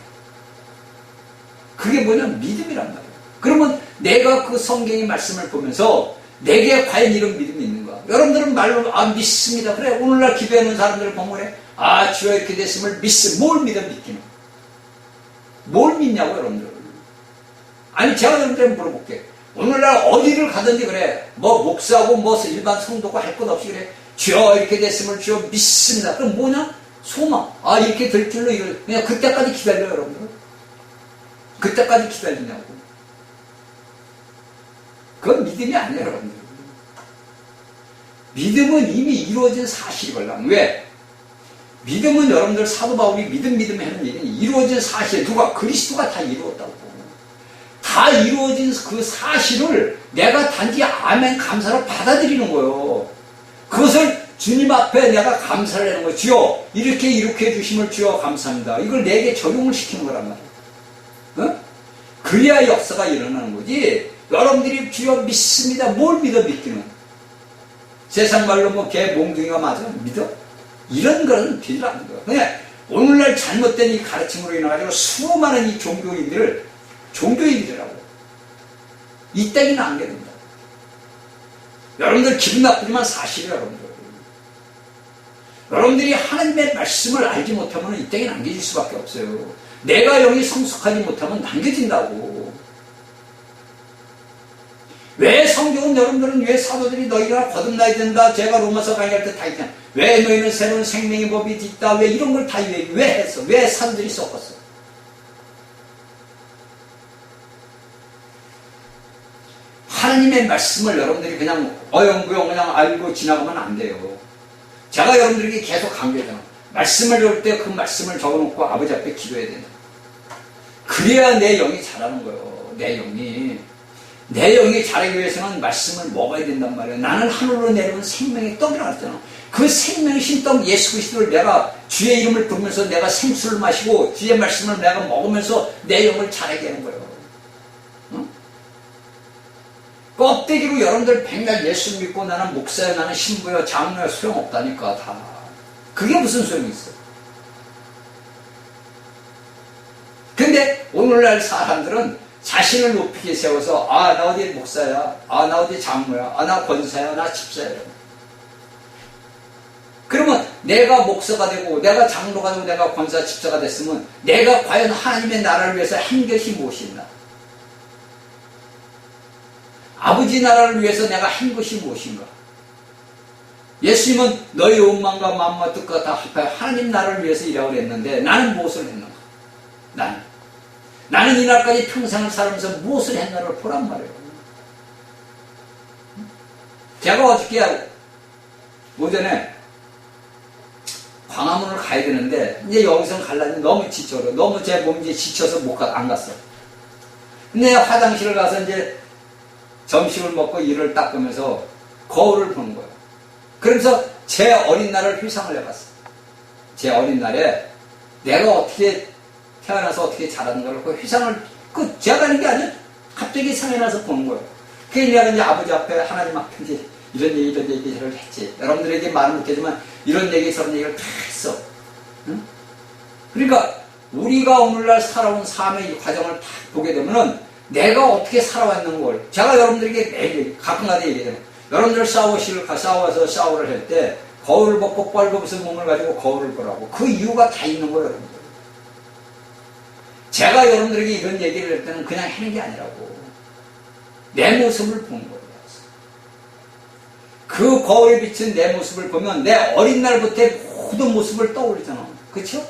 그게 뭐냐면 믿음이란 말이에요. 그러면 내가 그 성경의 말씀을 보면서 내게 과연 이런 믿음이 있는가? 여러분들은 말로 믿습니다. 그래 오늘날 기도하는 사람들을 보면 그래 주여 이렇게 됐음을 뭘 믿어 믿기는? 뭘 믿냐고 여러분들. 아니 제가 여러분들한테 물어볼게요. 오늘날 어디를 가든지 그래 목사고 일반 성도고 할 것 없이 그래 주여 이렇게 됐음을 주여 믿습니다. 그럼 뭐냐? 소망. 이렇게 될 줄로 그냥 그때까지 기다려요 여러분들. 그때까지 기다리냐고. 그건 믿음이 아니에요 여러분들. 믿음은 이미 이루어진 사실이걸랑. 왜? 믿음은 여러분들 사도 바울이 믿음 하는 일은 이루어진 사실. 누가? 그리스도가 다 이루었다고. 다 이루어진 그 사실을 내가 단지 아멘 감사로 받아들이는 거예요. 그것을 주님 앞에 내가 감사를 하는 거예요. 주여 이렇게 해주심을 주여 감사합니다. 이걸 내게 적용을 시키는 거란 말이에요. 그래야 역사가 일어나는 거지. 여러분들이 주여 믿습니다. 뭘 믿어 믿기는? 세상 말로 개 몽둥이가 맞아? 믿어? 이런 거는 되지 않는 거야. 그냥 오늘날 잘못된 이 가르침으로 인해가지고 수많은 이 종교인들이라고. 이 땅이 남게 된다. 여러분들 기분 나쁘지만 사실이에요, 여러분들. 여러분들이 하나님의 말씀을 알지 못하면 이 땅에 남겨질 수밖에 없어요. 내가 영이 성숙하지 못하면 남겨진다고. 왜 성경은 여러분들은 왜 사도들이 너희가 거듭나야 된다. 제가 로마서 강의할 때 다 있잖아. 왜 너희는 새로운 생명의 법이 있다. 왜 이런 걸 다 왜 했어? 왜 사도들이 썼었어? 하나님의 말씀을 여러분들이 그냥 어영부영 그냥 알고 지나가면 안 돼요. 제가 여러분들에게 계속 강조하잖아. 말씀을 배울 때 그 말씀을 적어놓고 아버지 앞에 기도해야 된다. 그래야 내 영이 자라는 거예요. 내 영이 자라기 위해서는 말씀을 먹어야 된단 말이에요. 나는 하늘로 내려온 생명의 떡이라고 했잖아. 그 생명이신 떡 예수 그리스도를 내가 주의 이름을 부르면서 내가 생수를 마시고 주의 말씀을 내가 먹으면서 내 영을 자라게 하는 거예요. 응? 껍데기로 여러분들 백날 예수 믿고 나는 목사야 나는 신부야 장로야 소용없다니까 다. 그게 무슨 소용이 있어. 근데 오늘날 사람들은 자신을 높이게 세워서 나 어디 목사야, 나 어디 장로야, 나 권사야, 나 집사야. 그러면 내가 목사가 되고 내가 장로가 되고 내가 권사 집사가 됐으면 내가 과연 하나님의 나라를 위해서 한 것이 무엇이 있나? 아버지 나라를 위해서 내가 한 것이 무엇인가? 예수님은 너희 원망과 마음과 뜻과 다 합하여 하나님 나라를 위해서 일하고 했는데 나는 무엇을 했는가? 나는 나는 이날까지 평생을 살면서 무엇을 했나를 보란 말이에요. 제가 어저께 오전에 광화문을 가야 되는데 이제 여기서 가려니 너무 지쳐서 너무 제 몸이 지쳐서 안 갔어. 근데 화장실을 가서 이제 점심을 먹고 이를 닦으면서 거울을 보는 거예요. 그러면서 제 어린 날을 회상을 해봤어. 제 어린 날에 내가 어떻게 태어나서 어떻게 자랐는가를 그 회상을 제가 하는 게 아니라 갑자기 생각나서 보는 거예요. 그게 내가 이제 아버지 앞에 하나님 앞에 이제 이런 얘기를 했지. 여러분들에게 말은 못하지만 이런 얘기 저런 얘기를 다 했어. 응? 그러니까 우리가 오늘날 살아온 삶의 이 과정을 다 보게 되면은 내가 어떻게 살아왔는 걸 제가 여러분들에게 매일 가끔가다 얘기해요. 여러분들 싸워서 샤워를 할 때 거울을 벗고 뻘겋은 몸을 가지고 거울을 보라고. 그 이유가 다 있는 거예요, 여러분들. 제가 여러분들에게 이런 얘기를 할 때는 그냥 하는 게 아니라고. 내 모습을 본 거예요. 그 거울에 비친 내 모습을 보면 내 어린 날부터의 모든 모습을 떠올리잖아. 그쵸?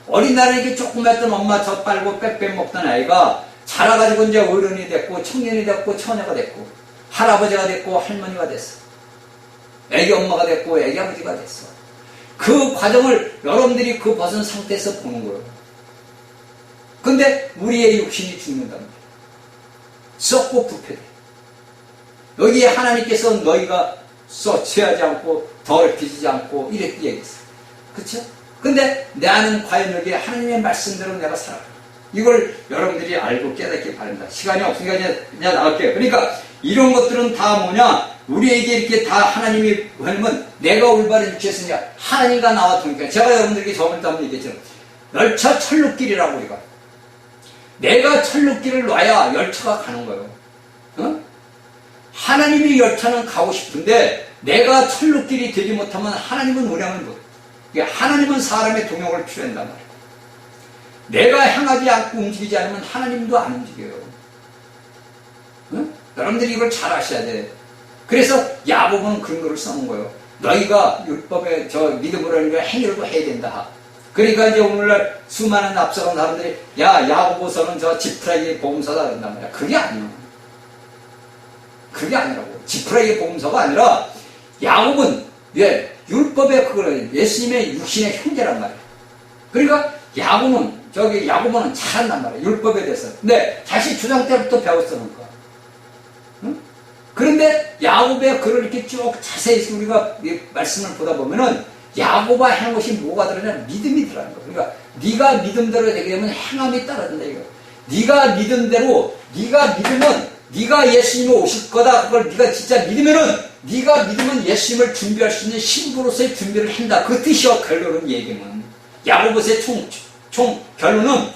어린 날에 이렇게 조그맣던 엄마 젖 빨고 빼빼 먹던 아이가 자라가지고 이제 어른이 됐고 청년이 됐고 처녀가 됐고 할아버지가 됐고 할머니가 됐어. 애기 엄마가 됐고 애기 아버지가 됐어. 그 과정을 여러분들이 그 벗은 상태에서 보는 거예요. 근데 우리의 육신이 죽는답니다. 썩고 부패돼. 여기에 하나님께서 너희가 취하지 않고 더럽히지 않고 이렇게 얘기했어요. 그쵸? 근데 나는 과연 여기에 하나님의 말씀대로 내가 살아가. 이걸 여러분들이 알고 깨닫기 바랍니다. 시간이 없으니까 그냥 나갈게요. 그러니까 이런 것들은 다 뭐냐? 우리에게 이렇게 다 하나님이 하면 내가 올바른 육체였으냐? 하나님과 나와 통하니까 제가 여러분들에게 저번에 한번 얘기했죠. 열차 철로길이라고 우리가. 내가 철로길을 놔야 열차가 가는 거예요. 어? 하나님이 열차는 가고 싶은데 내가 철로길이 되지 못하면 하나님은 운행을 못. 하나님은 사람의 동역을 필요한단 말이에요. 내가 향하지 않고 움직이지 않으면 하나님도 안 움직여요. 응? 여러분들이 이걸 잘 아셔야 돼. 그래서 야고보는 그런 거를 써놓은 거예요. 너희가 율법에 믿음으로 하는 걸 행위로도 해야 된다. 그러니까 이제 오늘날 수많은 앞서간 사람들이 야고보서는 지프라기의 복음서다 그런단 말이야. 그게 아니야. 그게 아니라고. 지프라기의 복음서가 아니라 야곱은 율법의 그거는 예수님의 육신의 형제란 말이야. 그러니까 야고보는 잘한단 말이야. 율법에 대해서. 근데 자식 주장 때부터 배웠으니까. 응? 그런데 야곱의 글을 이렇게 쭉 자세히 우리가 말씀을 보다 보면은 야고보가 행한 것이 뭐가 들어가냐? 믿음이 들어가는 거야. 그러니까 네가 믿음대로 되게 되면 행함이 따라준다 이거. 네가 믿음대로 네가 믿으면 네가 예수님이 오실 거다. 그걸 네가 진짜 믿으면은 네가 믿으면 예수님을 준비할 수 있는 신부로서의 준비를 한다. 그 뜻이야. 결론은 얘기는 야고보서의 총 결론은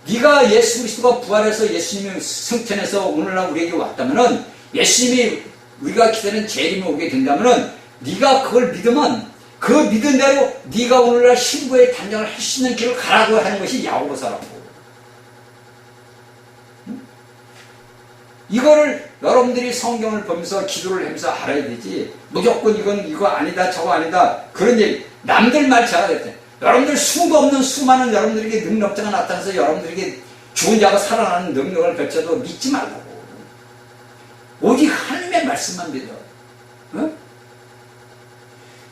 네가 예수 그리스도가 부활해서 예수님이 승천해서 오늘날 우리에게 왔다면은 예수님이 우리가 기다리는 재림이 오게 된다면은 네가 그걸 믿으면 그 믿은 대로 네가 오늘날 신부의 단장을 할 수 있는 길을 가라고 하는 것이 야고보서라고. 이거를 여러분들이 성경을 보면서 기도를 하면서 알아야 되지. 무조건 이거 아니다 저거 아니다 그런 얘기 남들 말 제가 했대. 여러분들 수도 없는 수많은 여러분들에게 능력자가 나타나서 여러분들에게 죽은 자가 살아나는 능력을 펼쳐도 믿지 말고 오직 하나님의 말씀만 믿어. 어?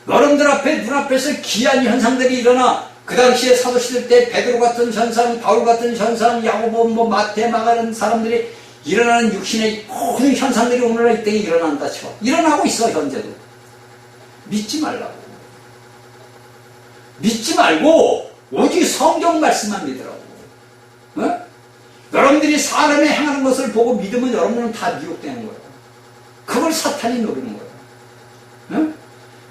여러분들 앞에 눈앞에서 기이한 현상들이 일어나. 그 당시에 사도시대 때 베드로 같은 현상, 바울 같은 현상, 야고보, 마태, 마가는 사람들이 일어나는 육신의 모든 현상들이 오늘날 이 땅에 일어난다 쳐. 일어나고 있어 현재도. 믿지 말라고. 믿지 말고 오직 성경 말씀만 믿으라고. 어? 여러분들이 사람이 행하는 것을 보고 믿으면 여러분은 다 미혹되는 거예요. 그걸 사탄이 노리는 거예요. 어?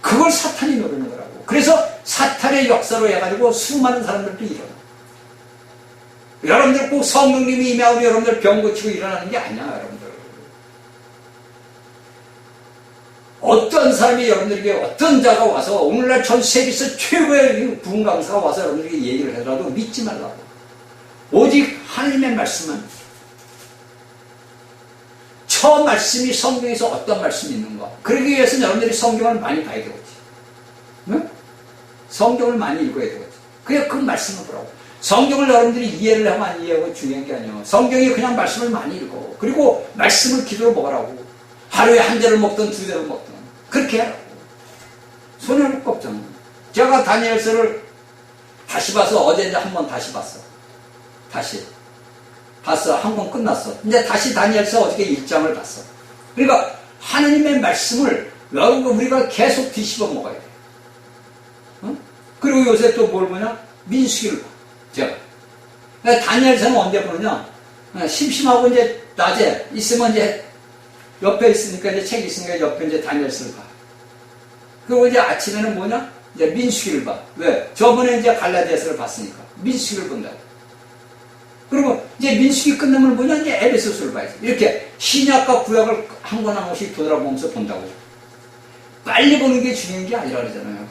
그걸 사탄이 노리는 거라고. 그래서 사탄의 역사로 해가지고 수많은 사람들도 일어나. 여러분들 꼭 성령님이 임하고 여러분들 병 고치고 일어나는 게 아니야, 여러분들. 어떤 사람이 여러분들에게 어떤 자가 와서 오늘날 전 세계에서 최고의 부흥 강사가 와서 여러분들에게 얘기를 하더라도 믿지 말라고. 오직 하나님의 말씀은 저 말씀이 성경에서 어떤 말씀이 있는가. 그러기 위해서는 여러분들이 성경을 많이 봐야 되겠지. 응? 성경을 많이 읽어야 되겠지. 그래 그 말씀을 보라고. 성경을 여러분들이 이해를 하면 안 이해하고 중요한 게 아니에요. 성경이 그냥 말씀을 많이 읽어. 그리고 말씀을 기도로 먹으라고. 하루에 한 대를 먹든 두 대를 먹든 그렇게 하라고. 손해볼 거 없잖아. 제가 다니엘서를 다시 봐서 어제 이제 한 번 다시 봤어. 다시 봤어. 한 번 끝났어. 이제 다시 다니엘서 어저께 1장을 봤어. 그러니까 하느님의 말씀을 여러분 우리가 계속 뒤집어 먹어야 돼. 응? 그리고 요새 또 뭘 보냐? 민수기를 봐. 제가. 다니엘서는 언제 보느냐? 심심하고 이제 낮에 있으면 이제 옆에 있으니까 이제 책이 있으니까 옆에 이제 다니엘서를 봐. 그리고 이제 아침에는 뭐냐? 이제 민수기를 봐. 왜? 저번에 이제 갈라디아서를 봤으니까. 민수기를 본다고. 그리고 이제 민수기 끝나면 뭐냐? 이제 에베소서를 봐야지. 이렇게 신약과 구약을 한 권 한 권씩 돌아보면서 본다고. 빨리 보는 게 중요한 게 아니라 그러잖아요.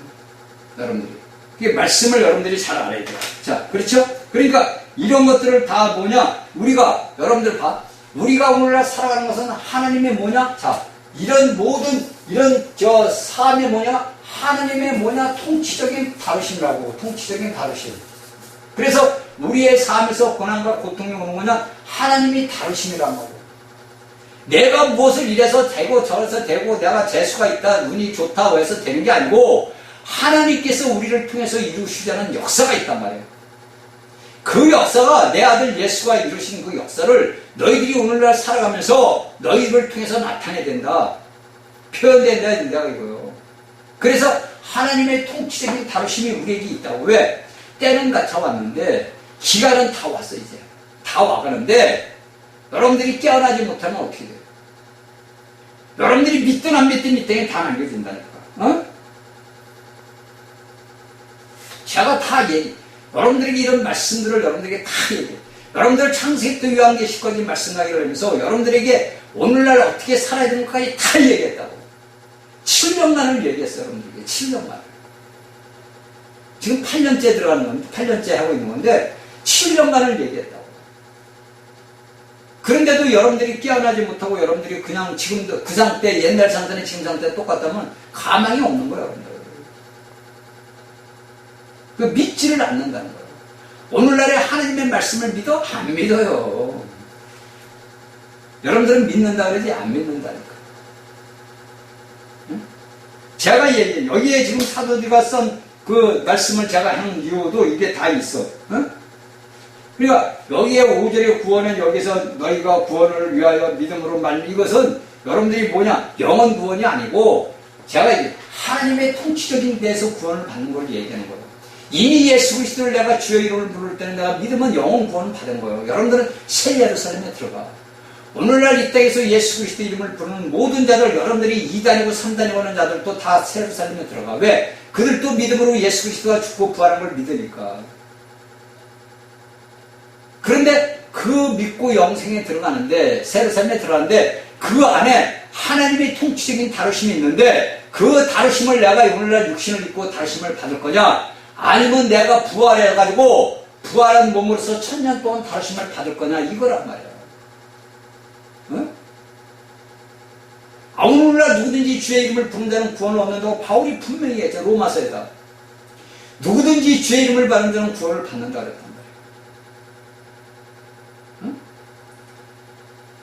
여러분들이. 그게 말씀을 여러분들이 잘 알아야 돼요. 자, 그렇죠? 그러니까 이런 것들을 다 뭐냐? 우리가, 여러분들 봐. 우리가 오늘날 살아가는 것은 하나님의 뭐냐? 자, 이런 모든, 이런 삶의 뭐냐? 하나님의 뭐냐? 통치적인 다루심이라고. 통치적인 다루심. 그래서 우리의 삶에서 고난과 고통이 오는 거냐? 하나님이 다루심이란 거고. 내가 무엇을 이래서 되고 저래서 되고 내가 재수가 있다, 운이 좋다 해서 되는 게 아니고 하나님께서 우리를 통해서 이루시자는 역사가 있단 말이에요. 그 역사가 내 아들 예수가 이루신 그 역사를 너희들이 오늘날 살아가면서 너희를 통해서 나타내야 된다. 표현돼야 된다 이거요. 그래서 하나님의 통치적인 다루심이 우리에게 있다고. 왜? 때는 갖춰왔는데 기간은 다 왔어 이제. 다 와가는데 여러분들이 깨어나지 못하면 어떻게 돼요? 여러분들이 믿든 안 믿든 이 땅에 다 남겨진다니까. 어? 제가 다 여러분들에게 이런 말씀들을 여러분들에게 다 얘기해요. 여러분들 창세기부터 요한계시까지 말씀하기로 하면서 여러분들에게 오늘날 어떻게 살아야 되는가까지 다 얘기했다고. 7년간을 얘기했어요. 여러분들에게 7년간. 지금 8년째 들어가는 건데 8년째 하고 있는 건데 7년간을 얘기했다고. 그런데도 여러분들이 깨어나지 못하고 여러분들이 그냥 지금도 그 상태, 옛날 상태는 지금 상태 똑같다면 가망이 없는 거예요, 여러분들. 그 믿지를 않는다는 거예요. 오늘날에 하나님의 말씀을 믿어? 안 믿어요. 여러분들은 믿는다 그러지 안 믿는다니까. 응? 제가 여기에 지금 사도들과 쓴 그 말씀을 제가 한 이유도 이게 다 있어. 응? 그러니까 여기에 5절의 구원은 여기서 너희가 구원을 위하여 믿음으로 말린 이것은 여러분들이 뭐냐? 영원 구원이 아니고 제가 하나님의 통치적인 데서 구원을 받는 걸 얘기하는 거예요. 이미 예수 그리스도를 내가 주의 이름을 부를 때는 내가 믿으면 영원 구원을 받은 거예요. 여러분들은 새 예루살렘에 들어가. 오늘날 이 땅에서 예수 그리스도 이름을 부르는 모든 자들, 여러분들이 2단이고 3단이고 하는 자들도 다 새 예루살렘에 들어가. 왜? 그들도 믿음으로 예수 그리스도가 죽고 부활한 걸 믿으니까. 그런데 그 믿고 영생에 들어가는데, 새 예루살렘에 들어가는데 그 안에 하나님의 통치적인 다루심이 있는데 그 다루심을 내가 오늘날 육신을 입고 다루심을 받을 거냐? 아니면 내가 부활해가지고 부활한 몸으로서 1000년 동안 다루심을 받을 거냐? 이거란 말이야. 응? 오늘날 누구든지 주의 이름을 부른 자는 구원을 얻는다고 바울이 분명히 했죠. 로마서에다. 누구든지 주의 이름을 받는 자는 구원을 받는다 그랬단 말이에요. 응?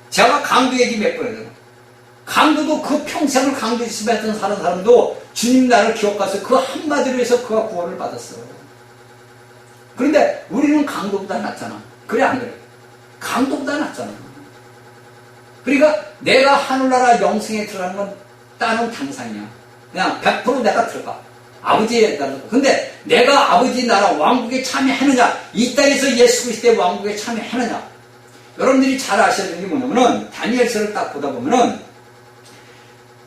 제가 강도 얘기 몇 번 해요. 강도도 그 평생을 강도 있으며 했던 사람도 주님 나를 기억해서 그 한마디로 해서 그가 구원을 받았어요. 그런데 우리는 강도보다 낫잖아. 그래 안 그래? 강도보다 낫잖아. 그러니까 내가 하늘나라 영생에 들어가는 건 따는 당상이야. 그냥 100% 내가 들어가. 아버지에 따라. 근데 내가 아버지 나라 왕국에 참여하느냐? 이 땅에서 예수 그리스도의 왕국에 참여하느냐? 여러분들이 잘 아셔야 되는 게 뭐냐면은 다니엘서를 딱 보다 보면은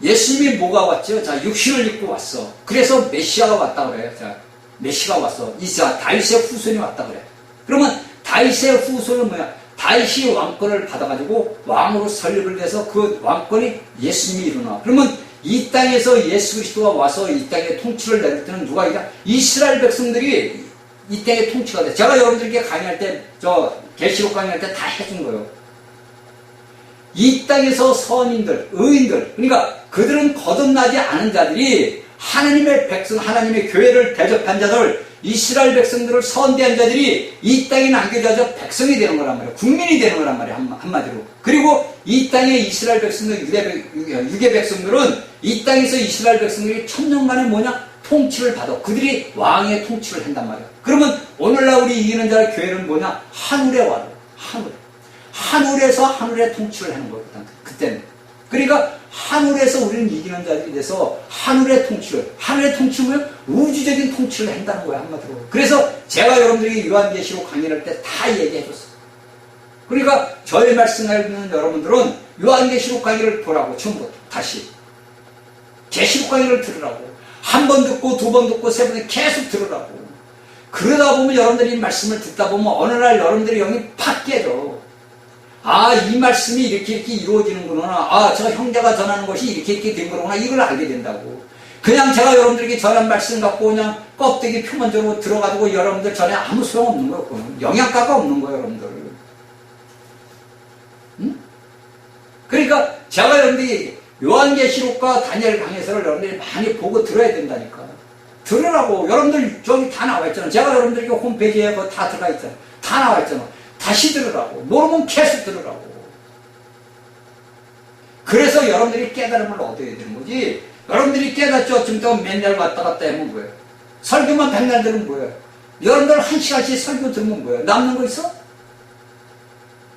예수님이 뭐가 왔죠? 자, 육신을 입고 왔어. 그래서 메시아가 왔다 그래요. 자, 메시아가 왔어. 이사 다윗의 후손이 왔다 그래. 그러면 다윗의 후손은 뭐야? 다윗이 왕권을 받아가지고 왕으로 설립을 해서 그 왕권이 예수님이 일어나. 그러면 이 땅에서 예수 그리스도가 와서 이 땅에 통치를 내릴 때는 누가 있냐? 이스라엘 백성들이 이 땅에 통치가 돼. 제가 여러분들께 강의할 때, 계시록 강의할 때 다 해준 거예요. 이 땅에서 선인들, 의인들, 그러니까 그들은 거듭나지 않은 자들이 하나님의 백성, 하나님의 교회를 대접한 자들, 이스라엘 백성들을 선대한 자들이 이 땅에 남겨져서 백성이 되는 거란 말이에요. 국민이 되는 거란 말이에요. 한마디로. 그리고 이 땅의 이스라엘 백성들, 유대 백성들은 이 땅에서 이스라엘 백성들이 천년간의 뭐냐? 통치를 받아. 그들이 왕의 통치를 한단 말이에요. 그러면 오늘날 우리 이기는 자의 교회는 뭐냐? 하늘의 왕. 하늘에서 하늘의 통치를 하는 거예요. 그때는. 그러니까 하늘에서 우리는 이기는 자들이 돼서 하늘의 통치를 우주적인 통치를 한다는 거예요. 한마디로. 그래서 제가 여러분들에게 요한계시록 강의를 할 때 다 얘기해 줬어요. 그러니까 저의 말씀을 듣는 여러분들은 요한계시록 강의를 보라고. 처음부터 다시 계시록 강의를 들으라고. 한 번 듣고 두 번 듣고 세 번 계속 들으라고. 그러다 보면 여러분들이 말씀을 듣다 보면 어느 날 여러분들의 영이 팍 깨져. 아, 이 말씀이 이렇게 이루어지는구나. 아, 저 형제가 전하는 것이 이렇게 된 거구나. 이걸 알게 된다고. 그냥 제가 여러분들에게 전한 말씀 갖고 그냥 껍데기 표면적으로 들어가지고 여러분들 전에 아무 소용없는 거예요. 그건. 영양가가 없는 거예요, 여러분들. 응? 그러니까 제가 여러분들이 요한계시록과 다니엘 강해서를 여러분들이 많이 보고 들어야 된다니까. 들으라고. 여러분들 저기 다 나와 있잖아. 제가 여러분들에게 홈페이지에 그거 다 들어가 있잖아. 다 나와 있잖아. 다시 들으라고. 모르면 계속 들으라고. 그래서 여러분들이 깨달음을 얻어야 되는 거지. 여러분들이 깨닫죠. 지금 맨날 왔다 갔다 하면 뭐예요? 설교만 백날 들으면 뭐예요? 여러분들 1시간씩 설교 들으면 뭐예요? 남는 거 있어?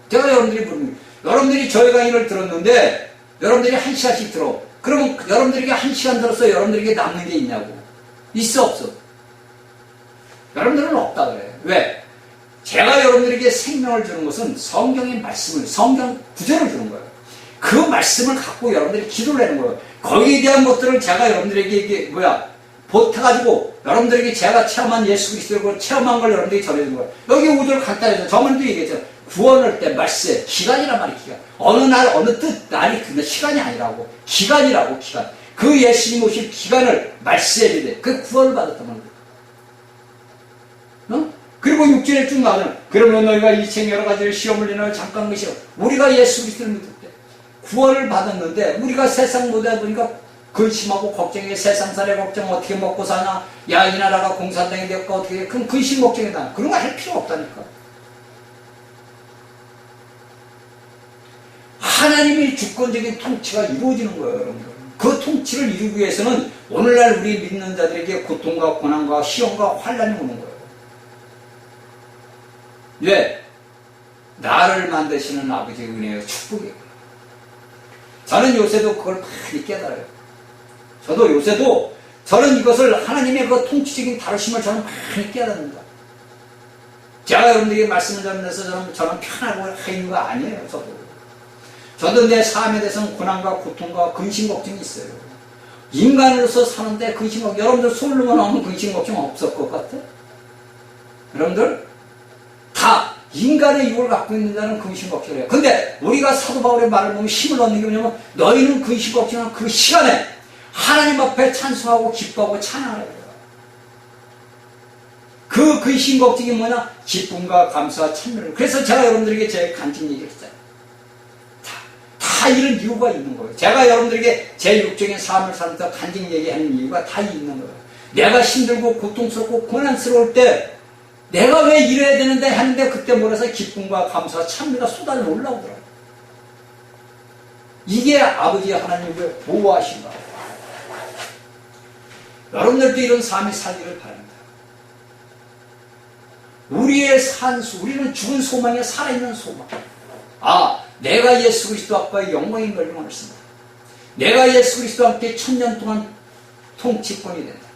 제가 여러분들이 부르는 여러분들이 저희 강의를 들었는데 여러분들이 1시간씩 들어. 그러면 여러분들에게 1시간 들어서 여러분들에게 남는 게 있냐고. 있어 없어? 여러분들은 없다 그래. 왜? 제가 여러분들에게 생명을 주는 것은 성경의 말씀을, 성경 구절을 주는 거예요. 그 말씀을 갖고 여러분들이 기도를 하는 거예요. 거기에 대한 것들을 제가 여러분들에게 보태가지고 여러분들에게 제가 체험한 예수 그리스도를 체험한 걸 여러분들에게 전해주는 거예요. 여기 5절 간단해서 저번에도 얘기했죠. 구원할 때 말세, 기간이란 말이에요. 기간. 어느 날, 어느 날이 근데 시간이 아니라고. 기간이라고, 기간. 그 예수님 오실 기간을 말세에 돼. 그 구원을 받았단 말이에요. 어? 그리고 6절에 쭉 나오잖아. 그러면 너희가 이책 여러 가지를 시험을 내나 잠깐 것이요. 우리가 예수 그리스도를 믿을 때 구원을 받았는데 우리가 세상 모델 보니까 근심하고 걱정해. 세상살의 걱정 어떻게 먹고 사냐. 야, 이 나라가 공산당이 될까 어떻게 해. 그럼 근심 걱정이다. 그런 거 할 필요 없다니까. 하나님의 주권적인 통치가 이루어지는 거예요, 여러분들. 그 통치를 이루기 위해서는 오늘날 우리 믿는 자들에게 고통과 고난과 시험과 환란이 오는 거예요. 왜? 나를 만드시는 아버지의 은혜와 축복이에요. 저는 요새도 그걸 많이 깨달아요. 저도 요새도 저는 이것을 하나님의 그 통치적인 다루심을 저는 많이 깨닫는다. 제가 여러분들에게 말씀을 전해서 저는 편하고 있는 거 아니에요. 저도 내 삶에 대해서는 고난과 고통과 근심 걱정이 있어요. 인간으로서 사는데 근심 걱정, 여러분들 솔로몬 하면 근심 걱정 없을 것 같아? 여러분들? 다 인간의 육을 갖고 있는 자는 근심 걱정을 해요. 근데 우리가 사도 바울의 말을 보면 힘을 얻는 게 뭐냐면 너희는 근심 걱정한 그 시간에 하나님 앞에 찬송하고 기뻐하고 찬양해요. 그 근심 걱정이 뭐냐? 기쁨과 감사와 찬미를. 그래서 제가 여러분들에게 제 간증 얘기를 했잖아요. 다 이런 이유가 있는 거예요. 제가 여러분들에게 제 육적인 삶을 살면서 간증 얘기하는 이유가 다 있는 거예요. 내가 힘들고 고통스럽고 고난스러울 때 내가 왜 이래야 되는데 하는데 그때 뭐라서 기쁨과 감사와 찬미가 쏟아져 올라오더라고요. 이게 아버지 하나님의 보호하신가. 여러분들도 이런 삶이 살기를 바랍니다. 우리의 산수, 우리는 죽은 소망에 살아있는 소망. 아, 내가 예수 그리스도 아빠의 영광인 걸 원했습니다. 내가 예수 그리스도와 함께 1000년 동안 통치권이 된다.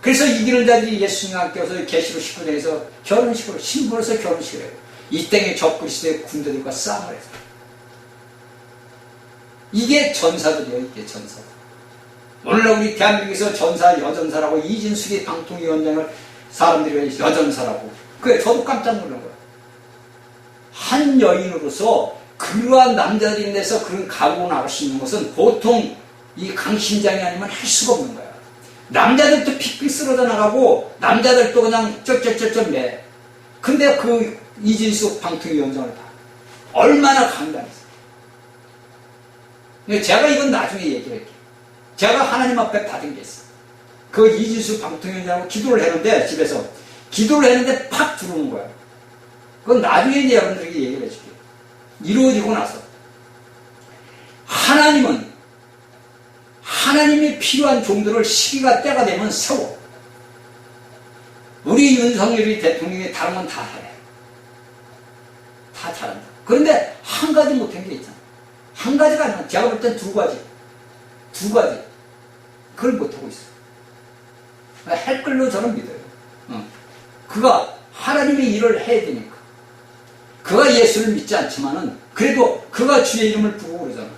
그래서 이기는 자들이 예수님과 함께 와서 계시록 19장에서 결혼식으로 신부로서 결혼식을 해요. 이 땅의 적그리스도의 군대들과 싸움을 해서. 이게 전사들이에요. 이게 전사들. 오늘날 우리 대한민국에서 전사, 여전사라고 이진숙이 방통위원장을 사람들이 여전사라고. 그래, 저도 깜짝 놀란 거예요. 한 여인으로서 그러한 남자들이 내서 그런 각오를 나갈 수 있는 것은 보통 이 강심장이 아니면 할 수가 없는 거야. 남자들도 픽픽 쓰러져 나가고 남자들도 그냥 쩔쩔쩔쩔 매. 근데 그 이진숙 방통위원장을 봐. 얼마나 강단했어. 제가 이건 나중에 얘기할게요. 제가 하나님 앞에 받은 게 있어. 그 이진수 방통위원장하고 기도를 했는데, 집에서 기도를 했는데 팍 들어오는 거야. 그건 나중에 이제 여러분들에게 얘기를 해줄게요. 이루어지고 나서 하나님이 필요한 종들을 시기가 때가 되면 세워. 우리 윤석열이 대통령이 다른 건 다 잘해. 다 잘한다. 그런데 한 가지 못한 게 있잖아. 한 가지가 아니라 제가 볼 땐 두 가지. 그걸 못하고 있어. 할 걸로 저는 믿어요. 그가 하나님의 일을 해야 되니까. 그가 예수를 믿지 않지만은 그래도 그가 주의 이름을 부르고 그러잖아.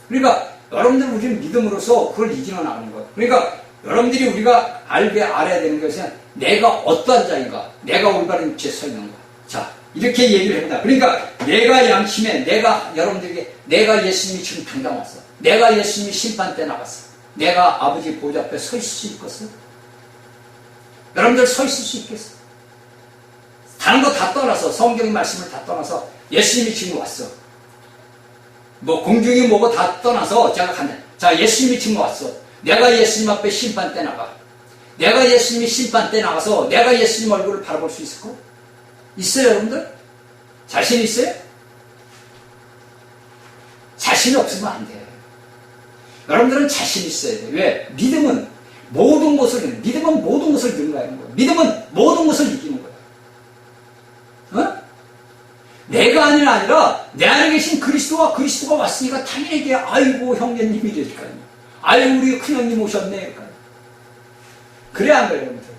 그러니까 여러분들 우리는 믿음으로써 그걸 이기려 나가는 거야. 그러니까 여러분들이 우리가 알아야 되는 것은 내가 어떠한 자인가, 내가 올바른 위치에 서 있는가. 자, 이렇게 얘기를 합니다. 그러니까 내가 양심에, 여러분들에게 내가 예수님이 지금 당장 왔어. 내가 예수님이 심판 때 나갔어. 내가 아버지 보좌 앞에 서 있을 수 있겠어? 여러분들 서 있을 수 있겠어? 다른 거 다 떠나서, 성경 말씀을 다 떠나서 예수님이 지금 왔어. 뭐 공중이 뭐고 다 떠나서 제가 간다. 자, 예수님이 지금 왔어. 내가 예수님 앞에 심판 때 나가. 내가 예수님이 심판 때 나가서 내가 예수님 얼굴을 바라볼 수 있을까? 있어요, 여러분들? 자신 있어요? 자신이 없으면 안 돼. 여러분들은 자신 있어야 돼. 왜? 믿음은 모든 것을 능가하는 거야. 믿음은 모든 것을 이기는 거야. 내가 아니라 내 안에 계신 그리스도가 왔으니까 당연히 아이고 형제님이 이럴 거 아니야. 아이고 우리 큰형님 오셨네. 이럴 거 아니야. 그래 안 그래요, 여러분들?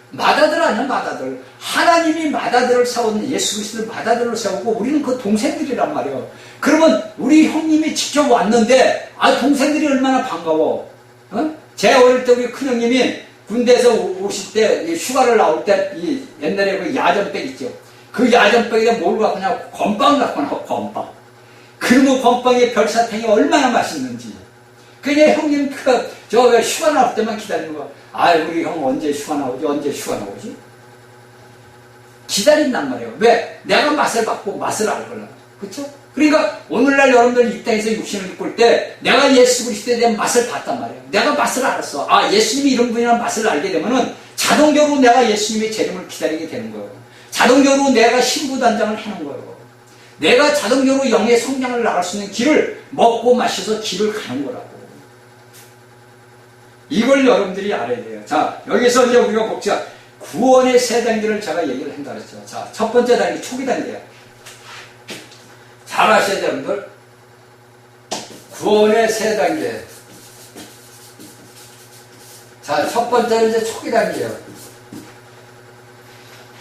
마다들 아니야, 마다들. 하나님이 마다들을 세웠는 예수 그리스도를 마다들을 세우고 우리는 그 동생들이란 말이에요. 그러면 우리 형님이 직접 왔는데 동생들이 얼마나 반가워. 제 어릴 때 우리 큰형님이 군대에서 오실 때 휴가를 나올 때 옛날에 그 야전백 있죠. 그 야전백에 뭘 갖고 냐 건빵 갖고 나와. 건빵. 그러면 건빵에 별사탕이 얼마나 맛있는지. 그게 형님 저 휴가 나올 때만 기다리는 거야. 우리 형 언제 휴가 나오지? 기다린단 말이에요. 왜? 내가 맛을 봤고 맛을 알거든. 그쵸? 그러니까 오늘날 여러분들 이 땅에서 육신을 입고 올 때 내가 예수 그리스도에 대한 맛을 봤단 말이에요. 내가 맛을 알았어. 예수님이 이런 분이라는 맛을 알게 되면은 자동적으로 내가 예수님의 재림을 기다리게 되는 거예요. 자동적으로 내가 신부단장을 하는 거예요. 내가 자동적으로 영의 성장을 나갈 수 있는 길을 먹고 마셔서 길을 가는 거라고. 이걸 여러분들이 알아야 돼요. 자, 여기서 이제 우리가 복자 구원의 세 단계를 제가 얘기를 한다 그랬죠. 자, 첫 번째 단계, 초기 단계야. 잘 아셔야 돼요, 여러분들. 구원의 세 단계. 자, 첫 번째는 이제 초기 단계예요.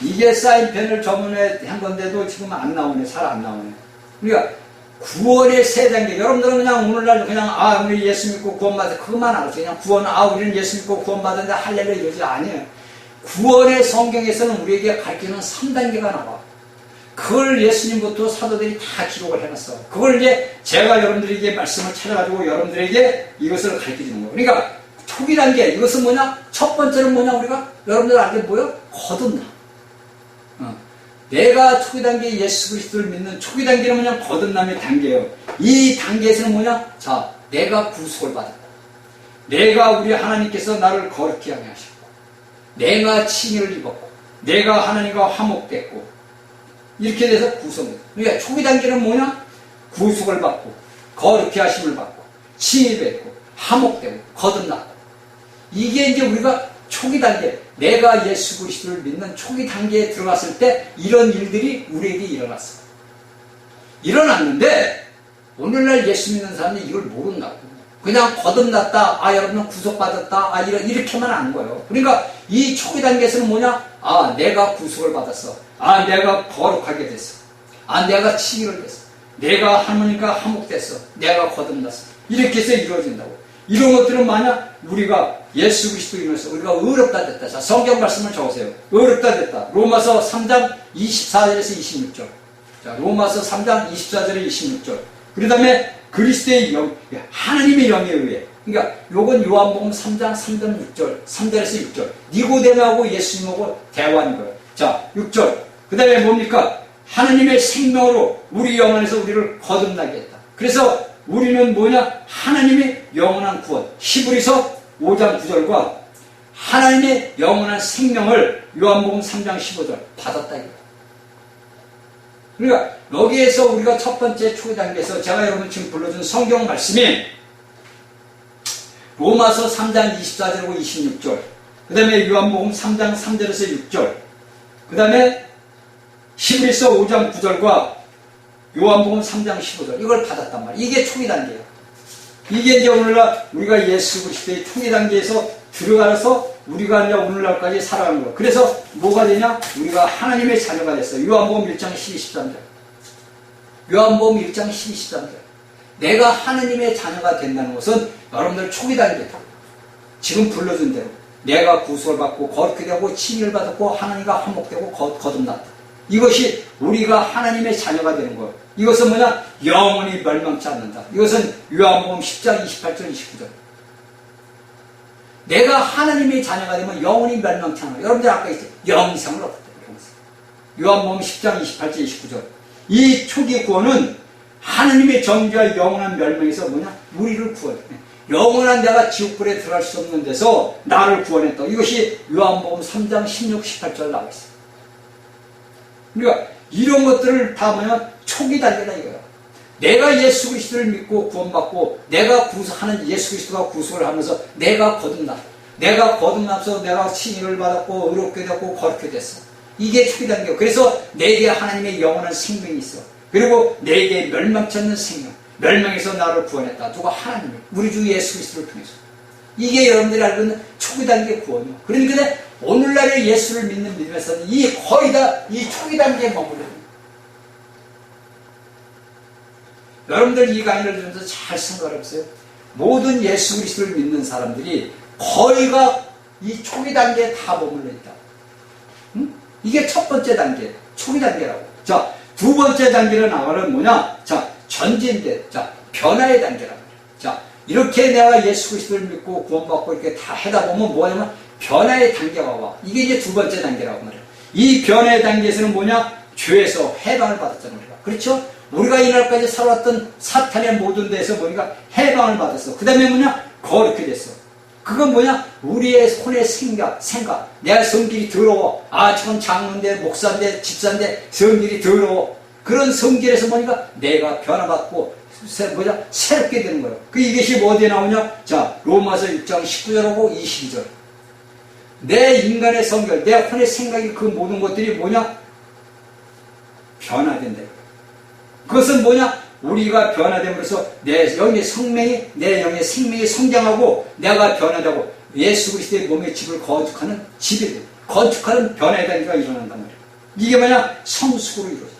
이게 사인펜을 저번에 한 건데도 지금 안 나오네. 잘 안 나오네. 그러니까 구원의 세 단계. 여러분들은 그냥 오늘날 그냥 우리 예수 믿고 구원받아 그것만 알았어. 그냥 구원 우리는 예수 믿고 구원받았는데 할렐루야 이러지 아니에요. 구원의 성경에서는 우리에게 가르치는 3단계가 나와. 그걸 예수님부터 사도들이 다 기록을 해놨어. 그걸 이제 제가 여러분들에게 말씀을 찾아가지고 여러분들에게 이것을 가르쳐주는 거예요. 그러니까 초기 단계 이것은 뭐냐? 첫 번째는 뭐냐? 우리가 여러분들 알게 뭐요? 거듭나. 내가 초기 단계 예수 그리스도를 믿는 초기 단계는 뭐냐? 거듭남의 단계예요. 이 단계에서는 뭐냐? 자, 내가 구속을 받았다. 내가 우리 하나님께서 나를 거룩히 하게 하셨고, 내가 칭의를 입었고, 내가 하나님과 화목됐고, 이렇게 돼서 구속을. 그러니까 초기 단계는 뭐냐? 구속을 받고, 거룩히 하심을 받고, 칭의 받고, 화목되고, 거듭났고. 이게 이제 우리가 초기 단계, 내가 예수 그리스도를 믿는 초기 단계에 들어갔을 때 이런 일들이 우리에게 일어났어. 일어났는데 오늘날 예수 믿는 사람이 이걸 모른다고. 그냥 거듭났다, 여러분은 구속받았다, 이렇게만 아는 거예요. 그러니까 이 초기 단계에서는 뭐냐? 내가 구속을 받았어. 내가 거룩하게 됐어. 내가 칭의를 됐어. 내가 하나님과 화목됐어. 내가 거듭났어. 이렇게 해서 이루어진다고. 이런 것들은 만약 우리가 예수 그리스도 인해서 우리가 의롭다 됐다. 자, 성경 말씀을 적으세요. 의롭다 됐다. 로마서 3장 24절에서 26절. 자, 로마서 3장 24절에 26절. 그 다음에 그리스도의 영, 하나님의 영에 의해. 그러니까 요건 요한복음 3장 3절에서 6절. 니고데모하고 예수님하고 대화하는 거예요. 자, 6절. 그 다음에 뭡니까? 하나님의 생명으로 우리 영안에서 우리를 거듭나게 했다. 그래서 우리는 뭐냐? 하나님의 영원한 구원. 히브리서 5장 9절과 하나님의 영원한 생명을 요한복음 3장 15절 받았다 이거야. 그러니까 여기에서 우리가 첫 번째 초기 단계에서 제가 여러분 지금 불러준 성경 말씀이 로마서 3장 24절하고 26절, 그 다음에 요한복음 3장 3절에서 6절, 그 다음에 히브리서 5장 9절과 요한복음 3장 15절 이걸 받았단 말이에요. 이게 초기 단계예요. 이게 이제 오늘날 우리가 예수 그리스도의 초기 단계에서 들어가서 우리가 이제 오늘날까지 살아가는 거예요. 그래서 뭐가 되냐? 우리가 하나님의 자녀가 됐어요. 요한복음 1장 12, 13절. 요한복음 1장 12, 13절. 내가 하나님의 자녀가 된다는 것은 여러분들 초기 단계다. 지금 불러준 대로 내가 구속을 받고 거룩히 되고 칭의를 받았고 하나님과 화목되고 거듭났다. 이것이 우리가 하나님의 자녀가 되는 거예요. 이것은 뭐냐? 영원히 멸망치 않는다. 이것은 요한복음 10장 28절 29절. 내가 하나님의 자녀가 되면 영원히 멸망치 않아. 여러분들 아까 있죠? 영생을 얻었다. 요한복음 10장 28절 29절. 이 초기 구원은 하나님의 정죄와 영원한 멸망에서 뭐냐? 우리를 구원해. 영원한 내가 지옥불에 들어갈 수 없는 데서 나를 구원했다. 이것이 요한복음 3장 16, 18절 나와 있어요. 그러니까 이런 것들을 다 뭐냐? 초기 단계다 이거야. 내가 예수 그리스도를 믿고 구원받고 내가 구속하는 예수 그리스도가 구속을 하면서 내가 거듭나. 내가 거듭나서 내가 칭의를 받았고 의롭게 됐고 거룩게 됐어. 이게 초기 단계고, 그래서 내게 하나님의 영원한 생명이 있어. 그리고 내게 멸망치 않는 생명, 멸망에서 나를 구원했다. 누가? 하나님이, 우리 주 예수 그리스도를 통해서. 이게 여러분들이 알고 있는 초기 단계 구원이요. 그러니까 오늘날의 예수를 믿는 믿음에서는 이 거의 다 이 초기 단계에 머물러요. 여러분들 이 강의를 들으면서 잘 생각해보세요. 모든 예수 그리스도를 믿는 사람들이 거의가 이 초기 단계에 다 머물러 있다. 응? 이게 첫 번째 단계, 초기 단계라고. 자, 두 번째 단계는 아마는 뭐냐? 자, 전진대, 자, 변화의 단계라고. 자, 이렇게 내가 예수 그리스도를 믿고 구원받고 이렇게 다 하다 보면 뭐냐면 변화의 단계가 와. 이게 이제 두 번째 단계라고 말해요. 이 변화의 단계에서는 뭐냐? 죄에서 해방을 받았잖아요. 우리가. 그렇죠? 우리가 이날까지 살아왔던 사탄의 모든 데에서 우리가 해방을 받았어. 그 다음에 뭐냐? 거룩히 됐어. 그건 뭐냐? 우리의 손의 생각. 내 성질이 더러워. 아, 저건 장로인데, 목사인데, 집사인데, 성질이 더러워. 그런 성질에서 보니까 내가 변화받고, 새롭게 되는 거예요. 이것이 뭐 어디에 나오냐? 자, 로마서 6장 19절하고 22절. 내 인간의 성결, 내 혼의 생각이 그 모든 것들이 뭐냐? 변화된다. 그것은 뭐냐? 우리가 변화됨으로써 내 영의 생명이 성장하고 내가 변화되고 예수 그리스도의 몸의 집을 건축하는 집이 돼. 건축하는 변화의 단계가 일어난단 말이에요. 이게 뭐냐? 성숙으로 이루어져.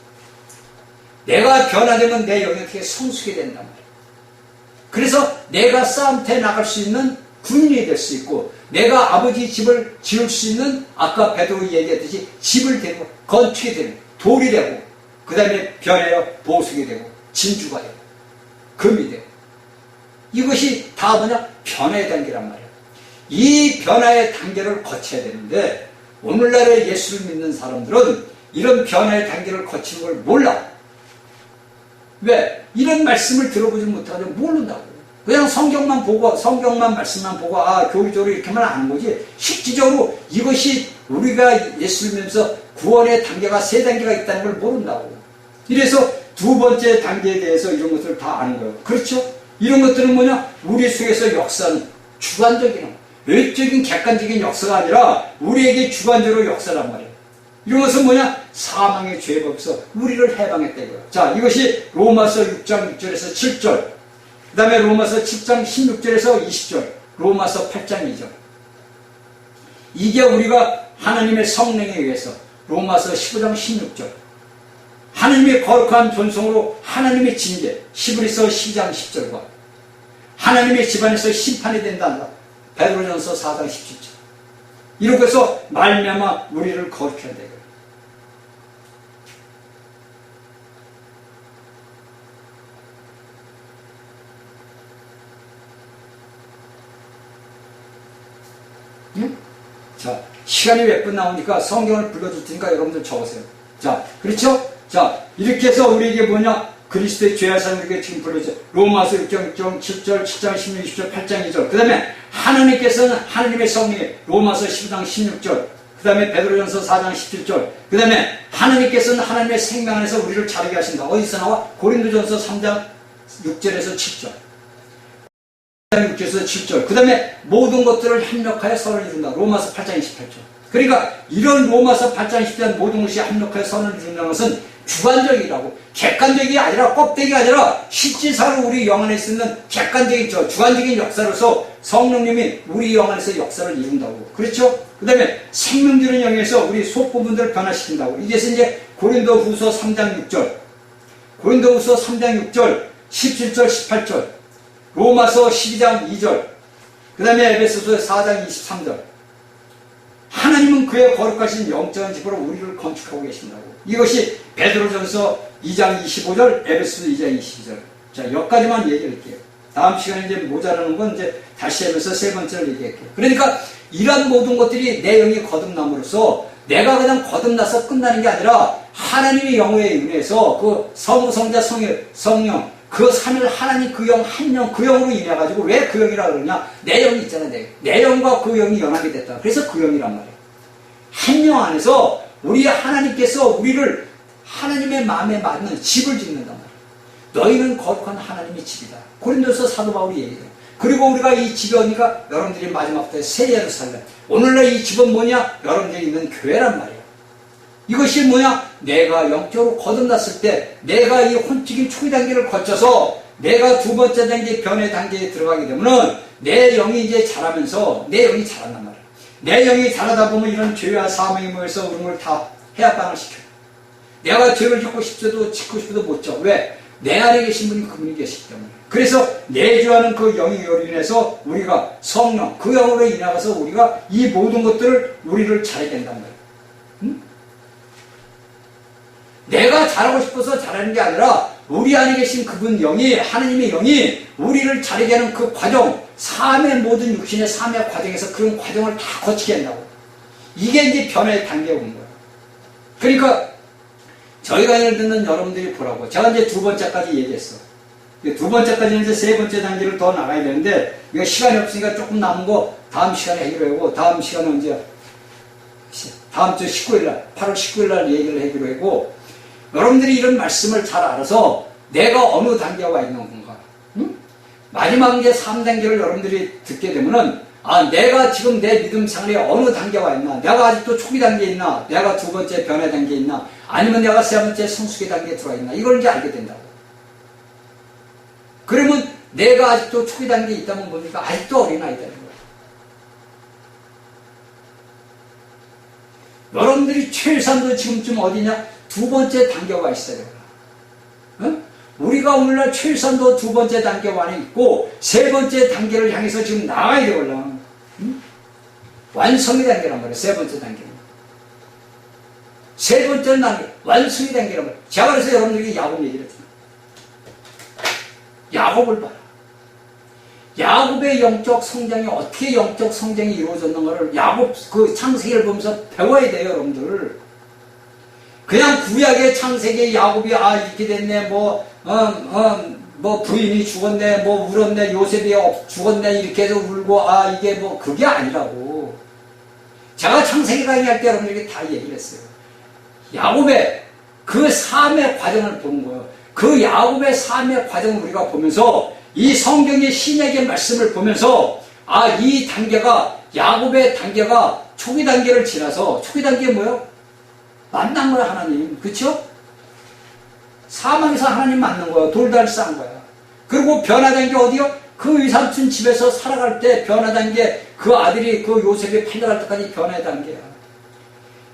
내가 변화되면 내 영이 어떻게 성숙이 된단 말이에요. 그래서 내가 싸움터에 나갈 수 있는 군인이 될 수 있고, 내가 아버지 집을 지을 수 있는, 아까 베드로 얘기했듯이 집을 되고 건축이 되고 돌이 되고, 그 다음에 변해요. 보석이 되고 진주가 되고 금이 되고. 이것이 다 뭐냐? 변화의 단계란 말이에요. 이 변화의 단계를 거쳐야 되는데 오늘날의 예수를 믿는 사람들은 이런 변화의 단계를 거치는 걸 몰라. 왜? 이런 말씀을 들어보지 못하고 모른다고. 그냥 성경만 보고, 성경만 말씀만 보고, 아, 교리적으로 이렇게만 아는 거지. 실질적으로 이것이 우리가 예수를 믿으면서 구원의 단계가 세 단계가 있다는 걸 모른다고. 이래서 두 번째 단계에 대해서 이런 것들을 다 아는 거예요. 그렇죠? 이런 것들은 뭐냐? 우리 속에서 역사는 주관적인, 외적인 객관적인 역사가 아니라 우리에게 주관적으로 역사란 말이에요. 이런 것은 뭐냐? 사망의 죄법에서 우리를 해방했다 이거예요. 자, 이것이 로마서 6장 6절에서 7절, 그 다음에 로마서 7장 16절에서 20절, 로마서 8장 2절. 이게 우리가 하나님의 성령에 의해서 로마서 15장 16절, 하나님의 거룩한 존성으로 하나님의 징계, 히브리서 12장 10절과 하나님의 집안에서 심판이 된다. 베드로전서 4장 17절. 이렇게 해서 말미암아 우리를 거룩해야 되고. 응? 자, 시간이 몇 분 나오니까 성경을 불러줄 테니까 여러분들 적으세요. 자, 그렇죠? 자, 이렇게 해서 우리에게 뭐냐? 그리스도의 죄와 사는 게 지금 불러져. 로마서 6장 7절, 7장 16, 20절, 8장 2절. 그 다음에 하나님께서는 하나님의 성령이 로마서 10장 16절. 그 다음에 베드로전서 4장 17절. 그 다음에 하나님께서는 하나님의 생명 안에서 우리를 자르게 하신다. 어디서 나와? 고린도전서 3장 6절에서 7절. 6절에서 7절. 그 다음에 모든 것들을 협력하여 선을 이룬다. 로마서 8장 28절. 그러니까 이런 로마서 8장 20절 모든 것이 협력하여 선을 이룬다는 것은 주관적이라고, 객관적이 아니라 껍데기가 아니라 실질상으로 우리 영 안에 있는 객관적인 주관적인 역사로서 성령님이 우리 영 안에서 역사를 이룬다고. 그렇죠? 그 다음에 생명 주는 영에서 우리 속 부분들을 변화시킨다고. 이제서 이제 고린도후서 3장 6절, 고린도후서 3장 6절, 17절, 18절, 로마서 12장 2절, 그 다음에 에베소서 4장 23절. 하나님은 그의 거룩하신 영적인 집으로 우리를 건축하고 계신다고. 이것이 베드로전서 2장 25절, 에베소서 2장 22절. 자, 여기까지만 얘기할게요. 다음 시간에 이제 모자라는 건 이제 다시 하면서 세 번째를 얘기할게요. 그러니까 이런 모든 것들이 내 영이 거듭남으로써 내가 그냥 거듭나서 끝나는 게 아니라 하나님의 영의 은혜에서 그 성부, 성자, 성령 그 삼일 하나님 그 영 한 영 그 영으로 인해가지고 왜 그 영이라 그러냐? 내 영이 있잖아. 내 영과 그 영이 연합이 됐다. 그래서 그 영이란 말이에요. 한 영 안에서 우리 하나님께서 우리를 하나님의 마음에 맞는 집을 짓는단 말이에요. 너희는 거룩한 하나님의 집이다. 고린도서 사도 바울이 얘기해요. 그리고 우리가 이 집이 어디가? 여러분들이 마지막 때 새 예루살렘. 오늘날 이 집은 뭐냐? 여러분들이 있는 교회란 말이에요. 이것이 뭐냐? 내가 영적으로 거듭났을 때 내가 이 혼적인 초기 단계를 거쳐서 내가 두 번째 단계 변의 단계에 들어가게 되면은 내 영이 이제 자라면서 내 영이 자란단 말이에요. 내 영이 자라다 보면 이런 죄와 사망이 모여서 우리 걸 다 해압방을 시켜요. 내가 죄를 짓고 싶어도 못 져. 왜? 내 안에 계신 분이 그분이 계시기 때문에. 그래서 내주하는 그 영으로 인해서 우리가 성령, 그 영으로 인하여서 우리가 이 모든 것들을 우리를 잘하게 된단 말이에요. 응? 내가 잘하고 싶어서 잘하는 게 아니라 우리 안에 계신 그분 영이, 하나님의 영이 우리를 잘하게 하는 그 과정, 삶의 모든 육신의 삶의 과정에서 그런 과정을 다 거치게 한다고. 이게 이제 변화의 단계에 오는 거예요. 그러니까 저희 강의를 듣는 여러분들이 보라고. 제가 이제 두 번째까지 얘기했어. 두 번째까지는 이제 세 번째 단계를 더 나가야 되는데 이거 시간이 없으니까 조금 남은 거 다음 시간에 하기로 하고, 다음 시간은 이제 다음 주 19일날 8월 19일날 얘기를 하기로 하고, 여러분들이 이런 말씀을 잘 알아서 내가 어느 단계에 와 있는 건가, 응? 마지막 이제 3단계를 여러분들이 듣게 되면은 내가 지금 내 믿음 생활에 어느 단계에 와 있나, 내가 아직도 초기 단계에 있나, 내가 두 번째 변화 단계에 있나, 아니면 내가 세 번째 성숙의 단계에 들어와 있나, 이걸 이제 알게 된다고. 그러면 내가 아직도 초기 단계에 있다면 뭡니까? 아직도 어린아이다는 거예요. 여러분들이 최소한도 지금쯤 어디냐? 두 번째 단계에 와 있어야 돼요. 응? 우리가 오늘날 최소한도 두 번째 단계에 와 있고 세 번째 단계를 향해서 지금 나가야 되거든. 응? 완성의 단계란 말이에요. 세 번째 단계는. 세 번째 단계, 완성의 단계란 말이에요. 제가 그래서 여러분들에게 야곱 얘기를 했잖아요. 야곱을 봐라. 야곱의 영적 성장이 어떻게 영적 성장이 이루어졌는가를 야곱 그 창세기를 보면서 배워야 돼요, 여러분들. 그냥 구약의 창세기에 야곱이 이렇게 됐네, 뭐 부인이 죽었네, 뭐 울었네, 요셉이 죽었네, 이렇게 해서 울고 이게 뭐 그게 아니라고. 제가 창세기 강의할 때 여러분들에게 다 얘기를 했어요. 야곱의 그 삶의 과정을 보는 거예요. 그 야곱의 삶의 과정을 우리가 보면서 이 성경의 신약의 말씀을 보면서 이 단계가 야곱의 단계가 초기 단계를 지나서 초기 단계 뭐예요? 만난 거야 하나님. 그쵸? 사망에서 하나님 만난 거야. 돌다리 싼 거야. 그리고 변화 단계 어디요? 그 외삼촌 집에서 살아갈 때 변화 단계, 그 아들이 그 요셉이 팔려갈 때까지 변화의 단계야.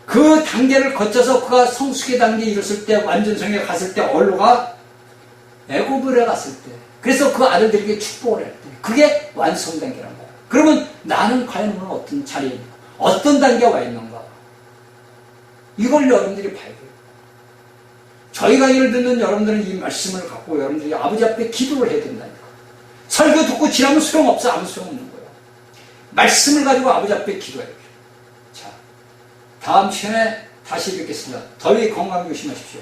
그 단계를 거쳐서 그가 성숙의 단계에 이뤘을 때, 완전성에 갔을 때, 어디로 가? 애굽에 갔을 때. 그래서 그 아들들에게 축복을 할 때. 그게 완성 단계란 거야. 그러면 나는 과연 오늘 어떤 자리에 있는가? 어떤 단계에 와 있는가? 이걸 여러분들이 봐야 돼요. 저희 강의를 듣는 여러분들은 이 말씀을 갖고 여러분들이 아버지 앞에 기도를 해야 된다니까. 설교 듣고 지나면 소용없어. 아무 소용없는 거예요. 말씀을 가지고 아버지 앞에 기도해야 돼요. 자, 다음 시간에 다시 뵙겠습니다. 더위 건강 조심하십시오.